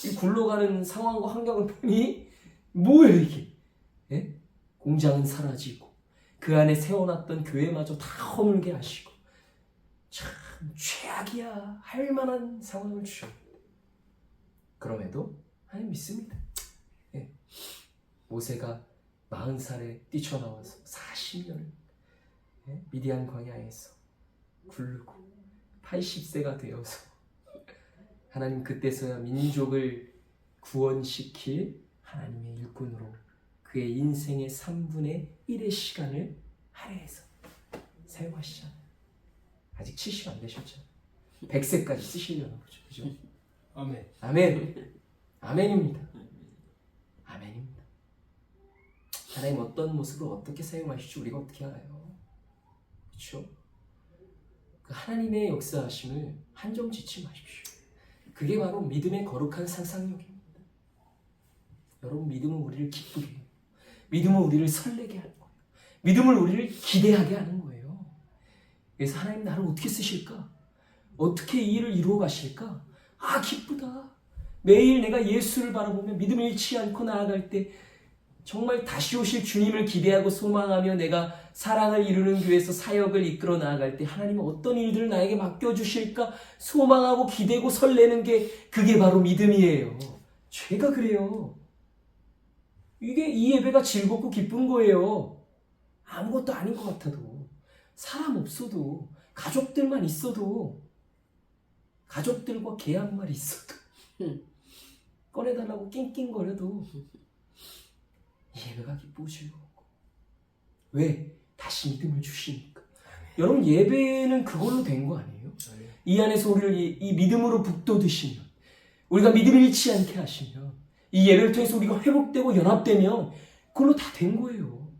이 굴러가는 상황과 환경을 보니 뭐예요 이게? 공장은 사라지고 그 안에 세워놨던 교회마저 다 허물게 하시고 참 최악이야 할 만한 상황을 주셨는데 그럼에도 하나님 믿습니다. 모세가 40살에 뛰쳐나와서 40년을 미디안 광야에서 굴르고 80세가 되어서 하나님 그때서야 민족을 구원시킬 하나님의 일꾼으로 그의 인생의 3분의 1의 시간을 할애해서 사용하시잖아요. 아직 70 안 되셨잖아요. 100세까지 쓰시려나 보죠. 그죠? 아멘. 아멘. 아멘입니다. 아멘입니다. 하나님 어떤 모습으로 어떻게 사용하실지 우리가 어떻게 알아요? 그렇죠? 그 하나님의 역사하심을 한정 짓지 마십시오. 그게 바로 믿음의 거룩한 상상력입니다. 여러분, 믿음은 우리를 기쁘게 해요. 믿음은 우리를 설레게 하는 거예요. 믿음은 우리를 기대하게 하는 거예요. 그래서 하나님 나를 어떻게 쓰실까? 어떻게 이 일을 이루어 가실까? 아, 기쁘다. 매일 내가 예수를 바라보며 믿음을 잃지 않고 나아갈 때 정말 다시 오실 주님을 기대하고 소망하며 내가 사랑을 이루는 교회에서 사역을 이끌어 나아갈 때 하나님은 어떤 일들을 나에게 맡겨주실까 소망하고 기대고 설레는 게 그게 바로 믿음이에요. 죄가 그래요. 이게 이 예배가 즐겁고 기쁜 거예요. 아무것도 아닌 것 같아도 사람 없어도 가족들만 있어도 가족들과 개 한 마리 있어도 꺼내달라고 낑낑거려도 예배가 기쁘고 즐거웠고 왜? 다시 믿음을 주시니까. 여러분, 예배는 그걸로 된 거 아니에요? 이 안에서 우리를 이 믿음으로 북돋으시면 우리가 믿음을 잃지 않게 하시면 이 예배를 통해서 우리가 회복되고 연합되면 그걸로 다 된 거예요.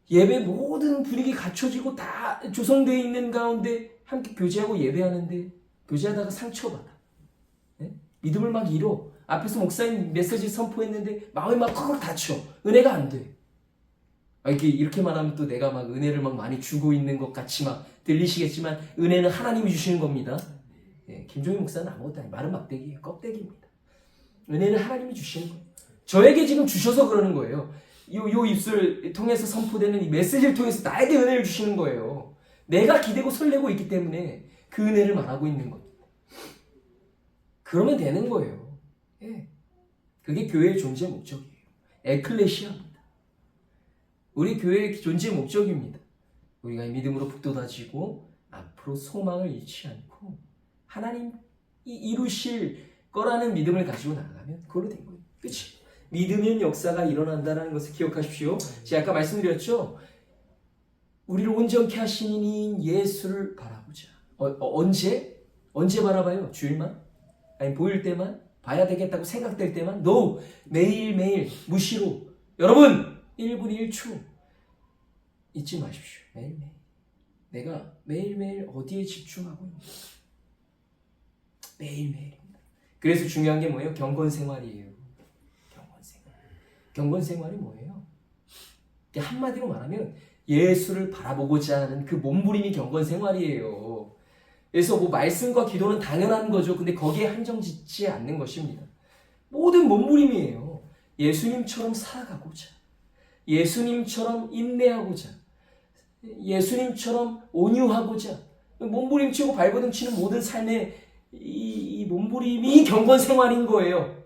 예배 모든 분위기 갖춰지고 다 조성되어 있는 가운데 함께 교제하고 예배하는데 교제하다가 상처받아. 믿음을 막 잃어. 앞에서 목사님 메시지 선포했는데 마음이 막 컥 다쳐. 은혜가 안 돼. 이렇게 말하면 또 내가 막 은혜를 막 많이 주고 있는 것 같이 막 들리시겠지만 은혜는 하나님이 주시는 겁니다. 김종희 목사는 아무것도 아니에요. 마른 막대기예요. 껍데기입니다. 은혜는 하나님이 주시는 거예요. 저에게 지금 주셔서 그러는 거예요. 요 입술 통해서 선포되는 이 메시지를 통해서 나에게 은혜를 주시는 거예요. 내가 기대고 설레고 있기 때문에 그 은혜를 말하고 있는 겁니다. 그러면 되는 거예요. 그게 교회의 존재 목적이에요. 에클레시아입니다. 우리 교회의 존재 목적입니다. 우리가 믿음으로 북돋아지고 앞으로 소망을 잃지 않고 하나님이 이루실 거라는 믿음을 가지고 나가면 그걸로 된 거예요. 그치? 믿으면 역사가 일어난다는 것을 기억하십시오. 제가 아까 말씀드렸죠? 우리를 온전케 하신 이인 예수를 바라보자. 언제? 언제 바라봐요? 주일만? 아니 보일 때만? 봐야 되겠다고 생각될 때만? No! 매일매일 무시로. 여러분! 1분 1초 잊지 마십시오. 매일매일. 내가 매일매일 어디에 집중하고 있는가? 매일매일입니다. 그래서 중요한 게 뭐예요? 경건생활이에요. 경건생활이 뭐예요? 한마디로 말하면 예수를 바라보고자 하는 그 몸부림이 경건생활이에요. 그래서 뭐 말씀과 기도는 당연한 거죠. 근데 거기에 한정 짓지 않는 것입니다. 모든 몸부림이에요. 예수님처럼 살아가고자, 예수님처럼 인내하고자, 예수님처럼 온유하고자, 몸부림치고 발버둥 치는 모든 삶의 이 몸부림이 경건생활인 거예요.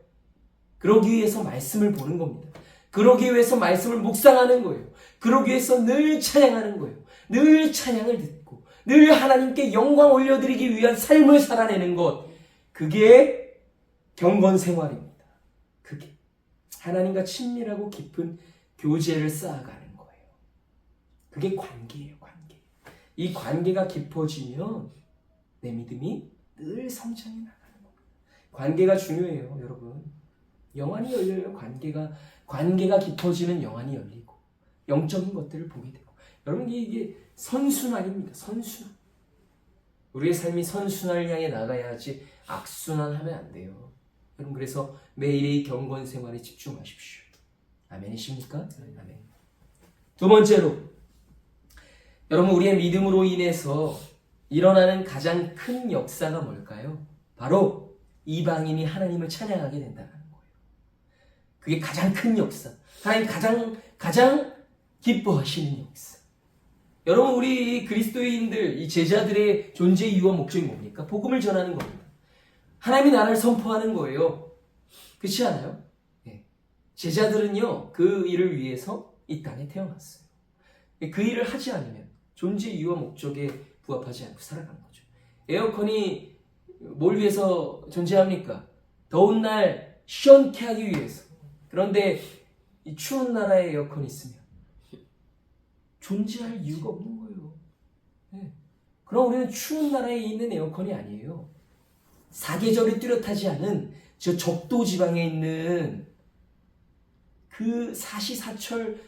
그러기 위해서 말씀을 보는 겁니다. 그러기 위해서 말씀을 묵상하는 거예요. 그러기 위해서 늘 찬양하는 거예요. 늘 찬양을 듣고 늘 하나님께 영광 올려드리기 위한 삶을 살아내는 것, 그게 경건 생활입니다. 그게 하나님과 친밀하고 깊은 교제를 쌓아가는 거예요. 그게 관계예요. 관계. 이 관계가 깊어지면 내 믿음이 늘 성장해 나가는 겁니다. 관계가 중요해요, 여러분. 영안이 열려요. 관계가 깊어지면 영안이 열리고 영적인 것들을 보게 되고. 여러분, 이게 선순환입니다. 선순환. 우리의 삶이 선순환을 향해 나가야지 악순환하면 안 돼요. 여러분, 그래서 매일의 경건 생활에 집중하십시오. 아멘이십니까? 아멘. 두 번째로, 여러분, 우리의 믿음으로 인해서 일어나는 가장 큰 역사가 뭘까요? 바로 이방인이 하나님을 찬양하게 된다는 거예요. 그게 가장 큰 역사. 하나님 가장 기뻐하시는 역사. 여러분, 우리 그리스도인들, 이 제자들의 존재 이유와 목적이 뭡니까? 복음을 전하는 겁니다. 하나님이 나를 선포하는 거예요. 그렇지 않아요? 네. 제자들은요, 그 일을 위해서 이 땅에 태어났어요. 그 일을 하지 않으면 존재 이유와 목적에 부합하지 않고 살아가는 거죠. 에어컨이 뭘 위해서 존재합니까? 더운 날 시원케 하기 위해서. 그런데 이 추운 나라에 에어컨이 있으면 존재할 이유가 없는 거예요. 네. 그럼 우리는 추운 나라에 있는 에어컨이 아니에요. 사계절이 뚜렷하지 않은 저 적도 지방에 있는 그 사시사철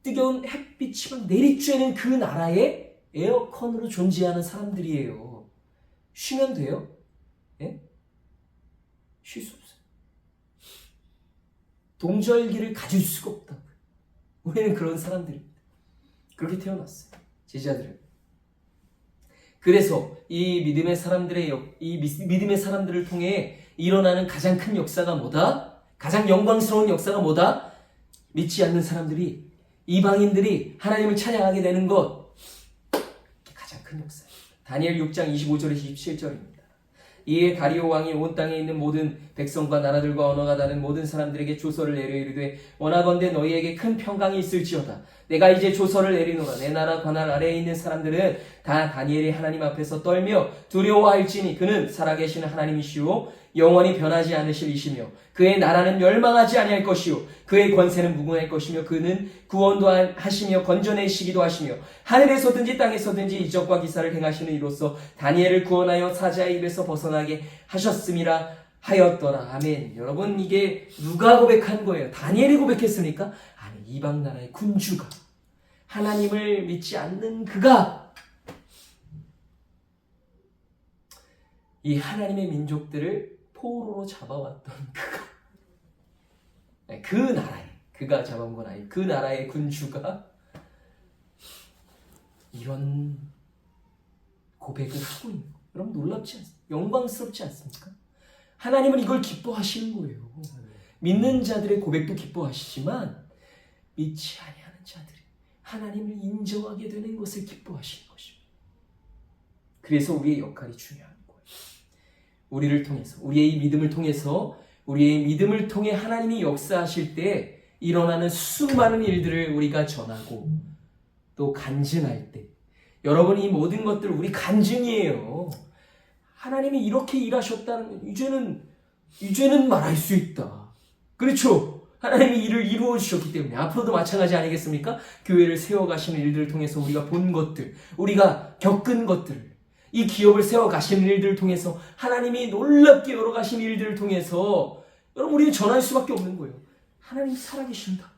뜨거운 햇빛이 막 내리쬐는 그 나라에 에어컨으로 존재하는 사람들이에요. 쉬면 돼요? 예? 쉴 수 없어요. 동절기를 가질 수가 없다. 우리는 그런 사람들입니다. 그렇게 태어났어요. 제자들은. 그래서 이 믿음의 사람들을 통해 일어나는 가장 큰 역사가 뭐다? 가장 영광스러운 역사가 뭐다? 믿지 않는 사람들이, 이방인들이 하나님을 찬양하게 되는 것, 그게 가장 큰 역사입니다. 다니엘 6장 25절에서 27절입니다. 이에 다리오 왕이 온 땅에 있는 모든 백성과 나라들과 언어가 다른 모든 사람들에게 조서를 내려 이르되, 원하건대 너희에게 큰 평강이 있을지어다. 내가 이제 조서를 내리노라. 내 나라 관할 아래에 있는 사람들은 다 다니엘이 하나님 앞에서 떨며 두려워할지니 그는 살아계시는 하나님이시오 영원히 변하지 않으실 이시며 그의 나라는 멸망하지 아니할 것이요 그의 권세는 무궁할 것이며 그는 구원도 하시며 건져내시기도 하시며 하늘에서든지 땅에서든지 이적과 기사를 행하시는 이로써 다니엘을 구원하여 사자의 입에서 벗어나게 하셨음이라 하였더라. 아멘. 여러분, 이게 누가 고백한 거예요? 다니엘이 고백했습니까? 아니, 이방 나라의 군주가, 하나님을 믿지 않는 그가, 이 하나님의 민족들을 포로로 잡아왔던 그가, 그 나라에, 그가 잡아온 건 아니에요. 그 나라의 군주가 이런 고백을 하고 있는 거예요. 여러분, 놀랍지 않습니까? 영광스럽지 않습니까? 하나님은 이걸 기뻐하시는 거예요. 믿는 자들의 고백도 기뻐하시지만 믿지 아니하는 자들이 하나님을 인정하게 되는 것을 기뻐하시는 것입니다. 그래서 우리의 역할이 중요한 거예요. 우리를 통해서, 우리의 믿음을 통해서, 우리의 믿음을 통해 하나님이 역사하실 때 일어나는 수많은 일들을 우리가 전하고 또 간증할 때, 여러분, 이 모든 것들 우리 간증이에요. 하나님이 이렇게 일하셨다는, 이제는 말할 수 있다. 그렇죠? 하나님이 일을 이루어 주셨기 때문에 앞으로도 마찬가지 아니겠습니까? 교회를 세워가시는 일들을 통해서 우리가 본 것들, 우리가 겪은 것들, 이 기업을 세워가시는 일들을 통해서 하나님이 놀랍게 열어가시는 일들을 통해서 여러분, 우리는 전할 수밖에 없는 거예요. 하나님 살아계신다.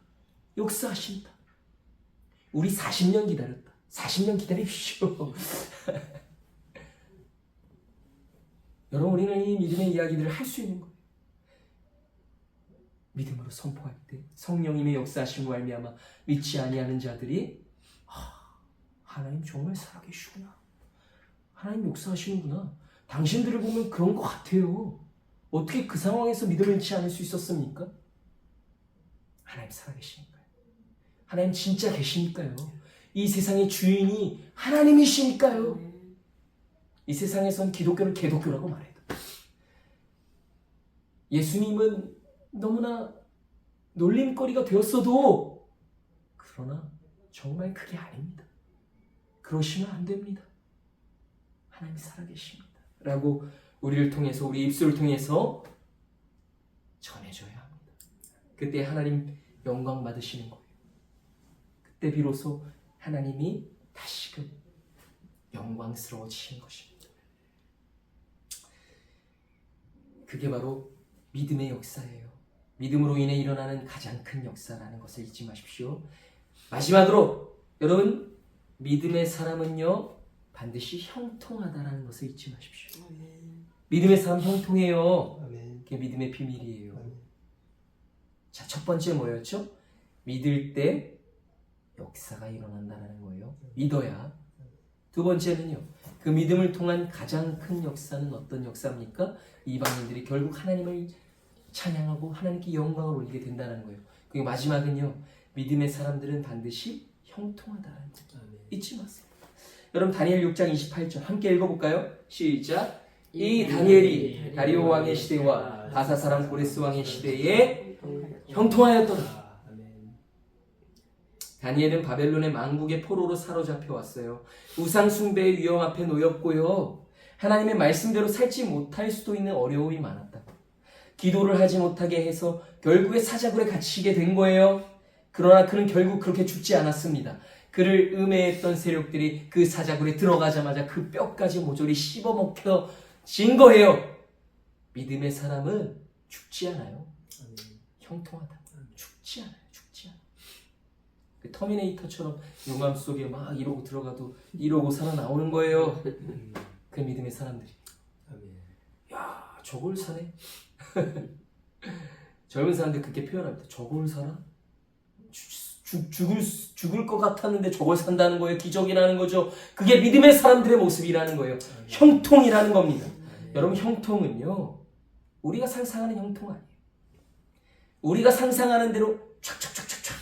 역사하신다. 우리 40년 기다렸다. 40년 기다리십시오. 여러분, 우리는 이 믿음의 이야기들을 할 수 있는 거예요. 믿음으로 선포할 때 성령님의 역사하심과 말미암아 믿지 아니하는 자들이 하나님 정말 살아계시구나. 하나님 역사하시는구나. 당신들을 보면 그런 것 같아요. 어떻게 그 상황에서 믿음을 잃지 않을 수 있었습니까? 하나님 살아계시니까요. 하나님 진짜 계시니까요. 이 세상의 주인이 하나님이시니까요. 이 세상에선 기독교를 개독교라고 말해도 예수님은 너무나 놀림거리가 되었어도 그러나 정말 그게 아닙니다. 그러시면 안 됩니다. 하나님이 살아계십니다. 라고 우리를 통해서 우리 입술을 통해서 전해줘야 합니다. 그때 하나님 영광 받으시는 거예요. 그때 비로소 하나님이 다시금 영광스러워지시는 것입니다. 그게 바로 믿음의 역사예요. 믿음으로 인해 일어나는 가장 큰 역사라는 것을 잊지 마십시오. 마지막으로 여러분, 믿음의 사람은요 반드시 형통하다라는 것을 잊지 마십시오. 믿음의 사람 형통해요. 그게 믿음의 비밀이에요. 자, 첫 번째 뭐였죠? 믿을 때 역사가 일어난다는 거예요. 믿어야. 두 번째는요, 그 믿음을 통한 가장 큰 역사는 어떤 역사입니까? 이방인들이 결국 하나님을 찬양하고 하나님께 영광을 올리게 된다는 거예요. 그리고 마지막은요, 믿음의 사람들은 반드시 형통하다는 거예요. 잊지 마세요. 여러분, 다니엘 6장 28절 함께 읽어볼까요? 시작. 이 다니엘이 다리오 왕의 시대와 바사 사람 고레스 왕의 시대에 형통하였더라. 다니엘은 바벨론의 망국의 포로로 사로잡혀 왔어요. 우상 숭배의 위험 앞에 놓였고요. 하나님의 말씀대로 살지 못할 수도 있는 어려움이 많았다. 기도를 하지 못하게 해서 결국에 사자굴에 갇히게 된 거예요. 그러나 그는 결국 그렇게 죽지 않았습니다. 그를 음해했던 세력들이 그 사자굴에 들어가자마자 그 뼈까지 모조리 씹어먹혀진 거예요. 믿음의 사람은 죽지 않아요. 형통하다. 죽지 않아요. 죽지 않아요. 그 터미네이터처럼 용암 속에 막 이러고 들어가도 이러고 살아나오는 거예요. 그 믿음의 사람들이. 야, 저걸 사네. 젊은 사람들 그렇게 표현합니다. 저걸 사나? 죽을 것 같았는데 저걸 산다는 거예요. 기적이라는 거죠. 그게 믿음의 사람들의 모습이라는 거예요. 형통이라는 겁니다. 여러분, 형통은요, 우리가 상상하는 형통 아니에요. 우리가 상상하는 대로 촥촥촥촥촥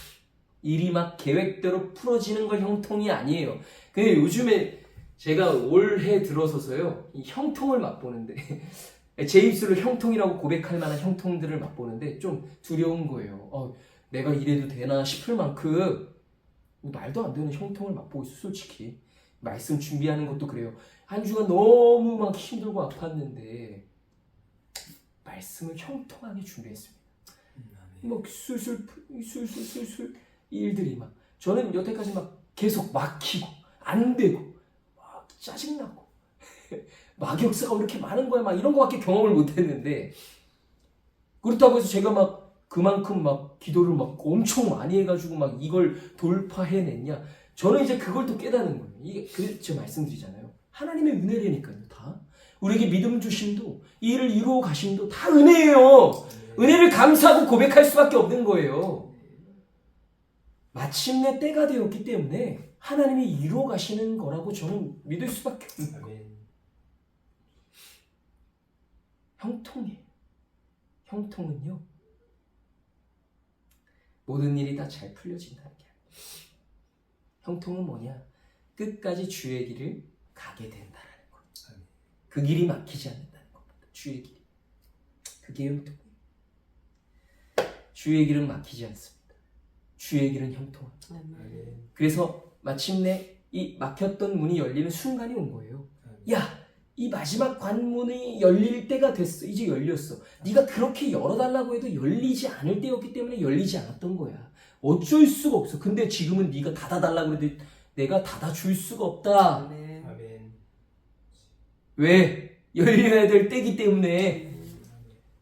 일이 막 계획대로 풀어지는 걸 형통이 아니에요. 근데 요즘에 제가 올해 들어서서요, 이 형통을 맛보는데 제 입술로 형통이라고 고백할 만한 형통들을 맛보는데 좀 두려운 거예요. 내가 이래도 되나 싶을 만큼 말도 안 되는 형통을 맛보고 있어. 솔직히 말씀 준비하는 것도 그래요. 한 주간 너무 막 힘들고 아팠는데 말씀을 형통하게 준비했습니다. 막 술술 일들이 막, 저는 여태까지 막 계속 막히고 안 되고 막 짜증나고 막역사가 왜 이렇게 많은 거야, 막 이런 거밖에 경험을 못했는데, 그렇다고 해서 제가 막 그만큼 막 기도를 막 엄청 많이 해가지고 막 이걸 돌파해냈냐? 저는 이제 그걸 또 깨닫는 거예요. 이게 제가 말씀드리잖아요. 하나님의 은혜라니까요. 다 우리에게 믿음 주심도 이 일을 이루어 가심도 다 은혜예요. 은혜를 감사하고 고백할 수밖에 없는 거예요. 마침내 때가 되었기 때문에 하나님이 이루어 가시는 거라고 저는 믿을 수밖에 없는 거예요. 형통이에요. 형통은요, 모든 일이 다 잘 풀려진다는 게 아니에요. 형통은 뭐냐? 끝까지 주의 길을 가게 된다는 거예요. 그 길이 막히지 않는다는 겁니다. 주의 길이. 그게 형통이에요. 주의 길은 막히지 않습니다. 주의 길은 형통합니다. 그래서 마침내 이 막혔던 문이 열리는 순간이 온 거예요. 야, 이 마지막 관문이 열릴 때가 됐어. 이제 열렸어. 네가 그렇게 열어달라고 해도 열리지 않을 때였기 때문에 열리지 않았던 거야. 어쩔 수가 없어. 근데 지금은 네가 닫아달라고 해도 내가 닫아줄 수가 없다. 아멘. 왜? 열려야 될 때기 때문에.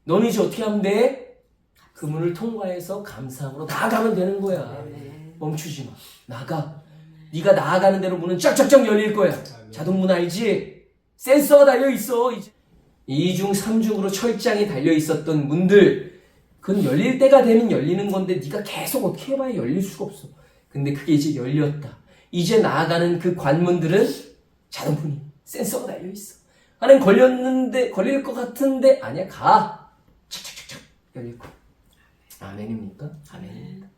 너는 이제 어떻게 하면 돼? 그 문을 통과해서 감사함으로 나아가면 되는 거야. 멈추지 마. 나가. 네가 나아가는 대로 문은 쫙쫙쫙 열릴 거야. 자동문 알지? 센서가 달려있어. 2중 3중으로 철장이 달려있었던 문들, 그건 열릴 때가 되면 열리는 건데 네가 계속 어떻게 해봐야 열릴 수가 없어. 근데 그게 이제 열렸다. 이제 나아가는 그 관문들은 자동문이 센서가 달려있어. 하나님 걸릴 것 같은데 아니야, 가. 착착착착 열릴 거야. 아멘입니까? 아멘입니다.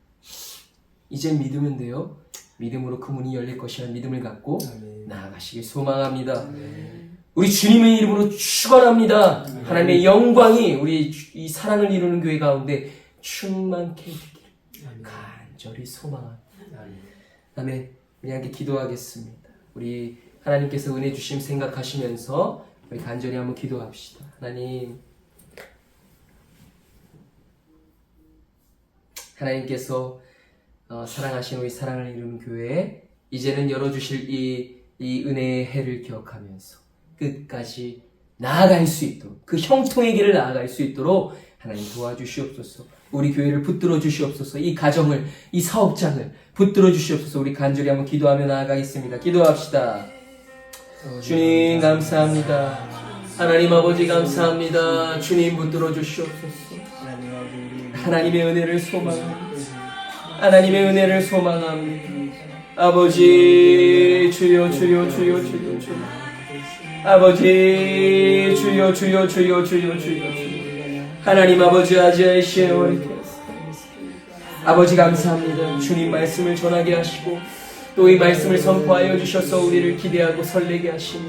이제 믿으면 돼요. 믿음으로 그 문이 열릴 것이라는 믿음을 갖고 나아가시길 소망합니다. 우리 주님의 이름으로 축원합니다. 하나님의 영광이 우리 이 사랑을 이루는 교회 가운데 충만케 해주기를 간절히 소망합니다. 아멘. 우리 함께 기도하겠습니다. 우리 하나님께서 은혜 주심 생각하시면서 우리 간절히 한번 기도합시다. 하나님께서 사랑하신 우리 사랑을 이루는 교회 이제는 열어주실 이 은혜의 해를 기억하면서 끝까지 나아갈 수 있도록 그 형통의 길을 나아갈 수 있도록 하나님 도와주시옵소서. 우리 교회를 붙들어 주시옵소서. 이 가정을, 이 사업장을 붙들어 주시옵소서. 우리 간절히 한번 기도하며 나아가겠습니다. 기도합시다. 주님 감사합니다. 하나님 아버지 감사합니다. 주님 붙들어 주시옵소서. 하나님의 은혜를 소망합니다. 하나님의 은혜를 소망합니다. 아버지 주여 주여 주여 주여 주여 아버지 주여 주여 주여 주여 주여 하나님 아버지 아지아이시에오리케스 아버지 감사합니다. 주님 말씀을 전하게 하시고 또 이 말씀을 선포하여 주셔서 우리를 기대하고 설레게 하시며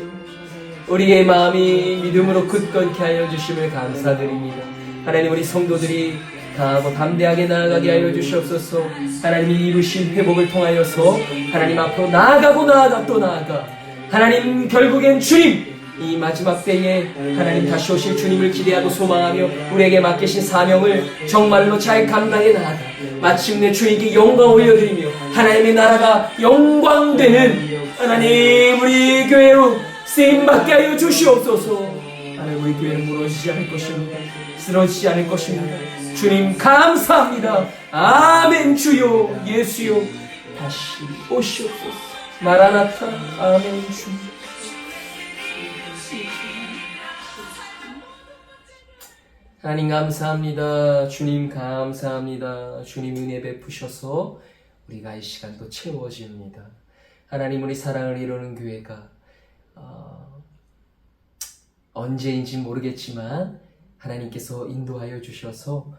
우리의 마음이 믿음으로 굳건케 하여 주심을 감사드립니다. 하나님 우리 성도들이 강하고 담대하게 나아가게 하여 주시옵소서. 하나님이 이루신 회복을 통하여서 하나님 앞으로 나아가고 또 나아가 하나님 결국엔 주님 이 마지막 때에 하나님 다시 오실 주님을 기대하고 소망하며 우리에게 맡기신 사명을 정말로 잘 감당해 나아가 마침내 주님께 영광 올려드리며 하나님의 나라가 영광되는 하나님 우리 교회로 쓰임받게 하여 주시옵소서. 하나님 우리 교회는 무너지지 않을 것입니다. 쓰러지지 않을 것입니다. 주님 감사합니다. 아멘. 주여 예수여 다시 오시옵소서. 마라나타. 아멘. 주님 하나님 감사합니다. 주님 감사합니다. 주님 은혜 베푸셔서 우리가 이 시간도 채워집니다. 하나님 우리 사랑을 이루는 교회가 언제인지 모르겠지만 하나님께서 인도하여 주셔서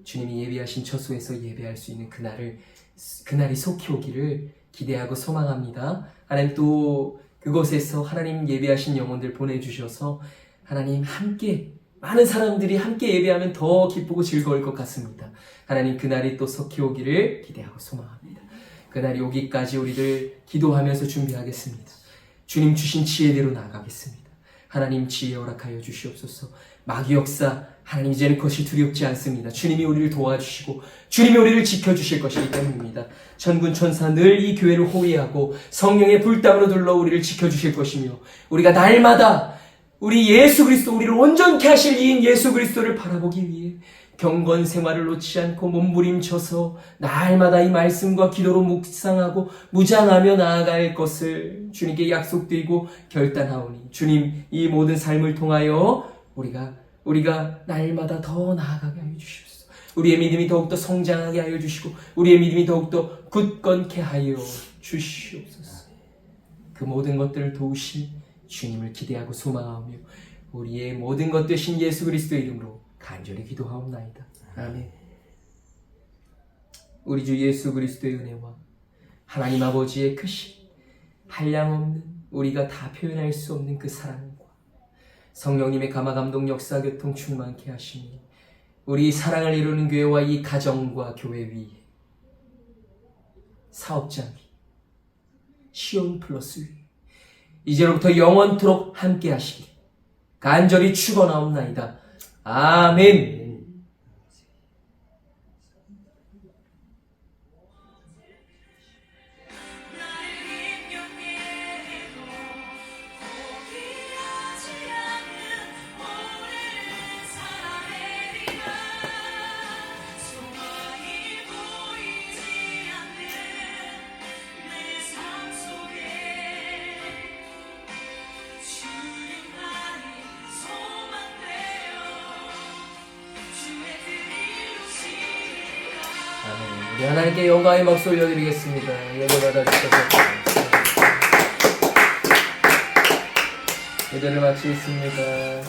주님이 예비하신 처소에서 예배할 수 있는 그날이 속히 오기를 기대하고 소망합니다. 하나님 또 그곳에서 하나님 예배하신 영혼들 보내주셔서 하나님 함께 많은 사람들이 함께 예배하면 더 기쁘고 즐거울 것 같습니다. 하나님 그날이 또 속히 오기를 기대하고 소망합니다. 그날이 오기까지 우리들 기도하면서 준비하겠습니다. 주님 주신 지혜대로 나아가겠습니다. 하나님 지혜 허락하여 주시옵소서. 마귀 역사 하나님 이제는 그것이 두렵지 않습니다. 주님이 우리를 도와주시고 주님이 우리를 지켜주실 것이기 때문입니다. 천군 천사 늘 이 교회를 호위하고 성령의 불담으로 둘러 우리를 지켜주실 것이며 우리가 날마다 우리 예수 그리스도 우리를 온전케 하실 이인 예수 그리스도를 바라보기 위해 경건 생활을 놓지 않고 몸부림쳐서 날마다 이 말씀과 기도로 묵상하고 무장하며 나아갈 것을 주님께 약속드리고 결단하오니 주님 이 모든 삶을 통하여 우리가 날마다 더 나아가게 하여 주시옵소서. 우리의 믿음이 더욱더 성장하게 하여 주시고 우리의 믿음이 더욱더 굳건케 하여 주시옵소서. 그 모든 것들을 도우신 주님을 기대하고 소망하며 우리의 모든 것 되신 예수 그리스도의 이름으로 간절히 기도하옵나이다. 아멘. 우리 주 예수 그리스도의 은혜와 하나님 아버지의 크신 한량없는 우리가 다 표현할 수 없는 그 사랑과 성령님의 감화감동 역사 교통 충만케 하시니 우리 사랑을 이루는 교회와 이 가정과 교회 위에 사업장 위 시온 플러스 위 이제로부터 영원토록 함께 하시길 간절히 축원하옵나이다. 아멘. 우리 하나님께 영광의 박수 올려드리겠습니다. 예배 받아주셔서 예배를 마치겠습니다.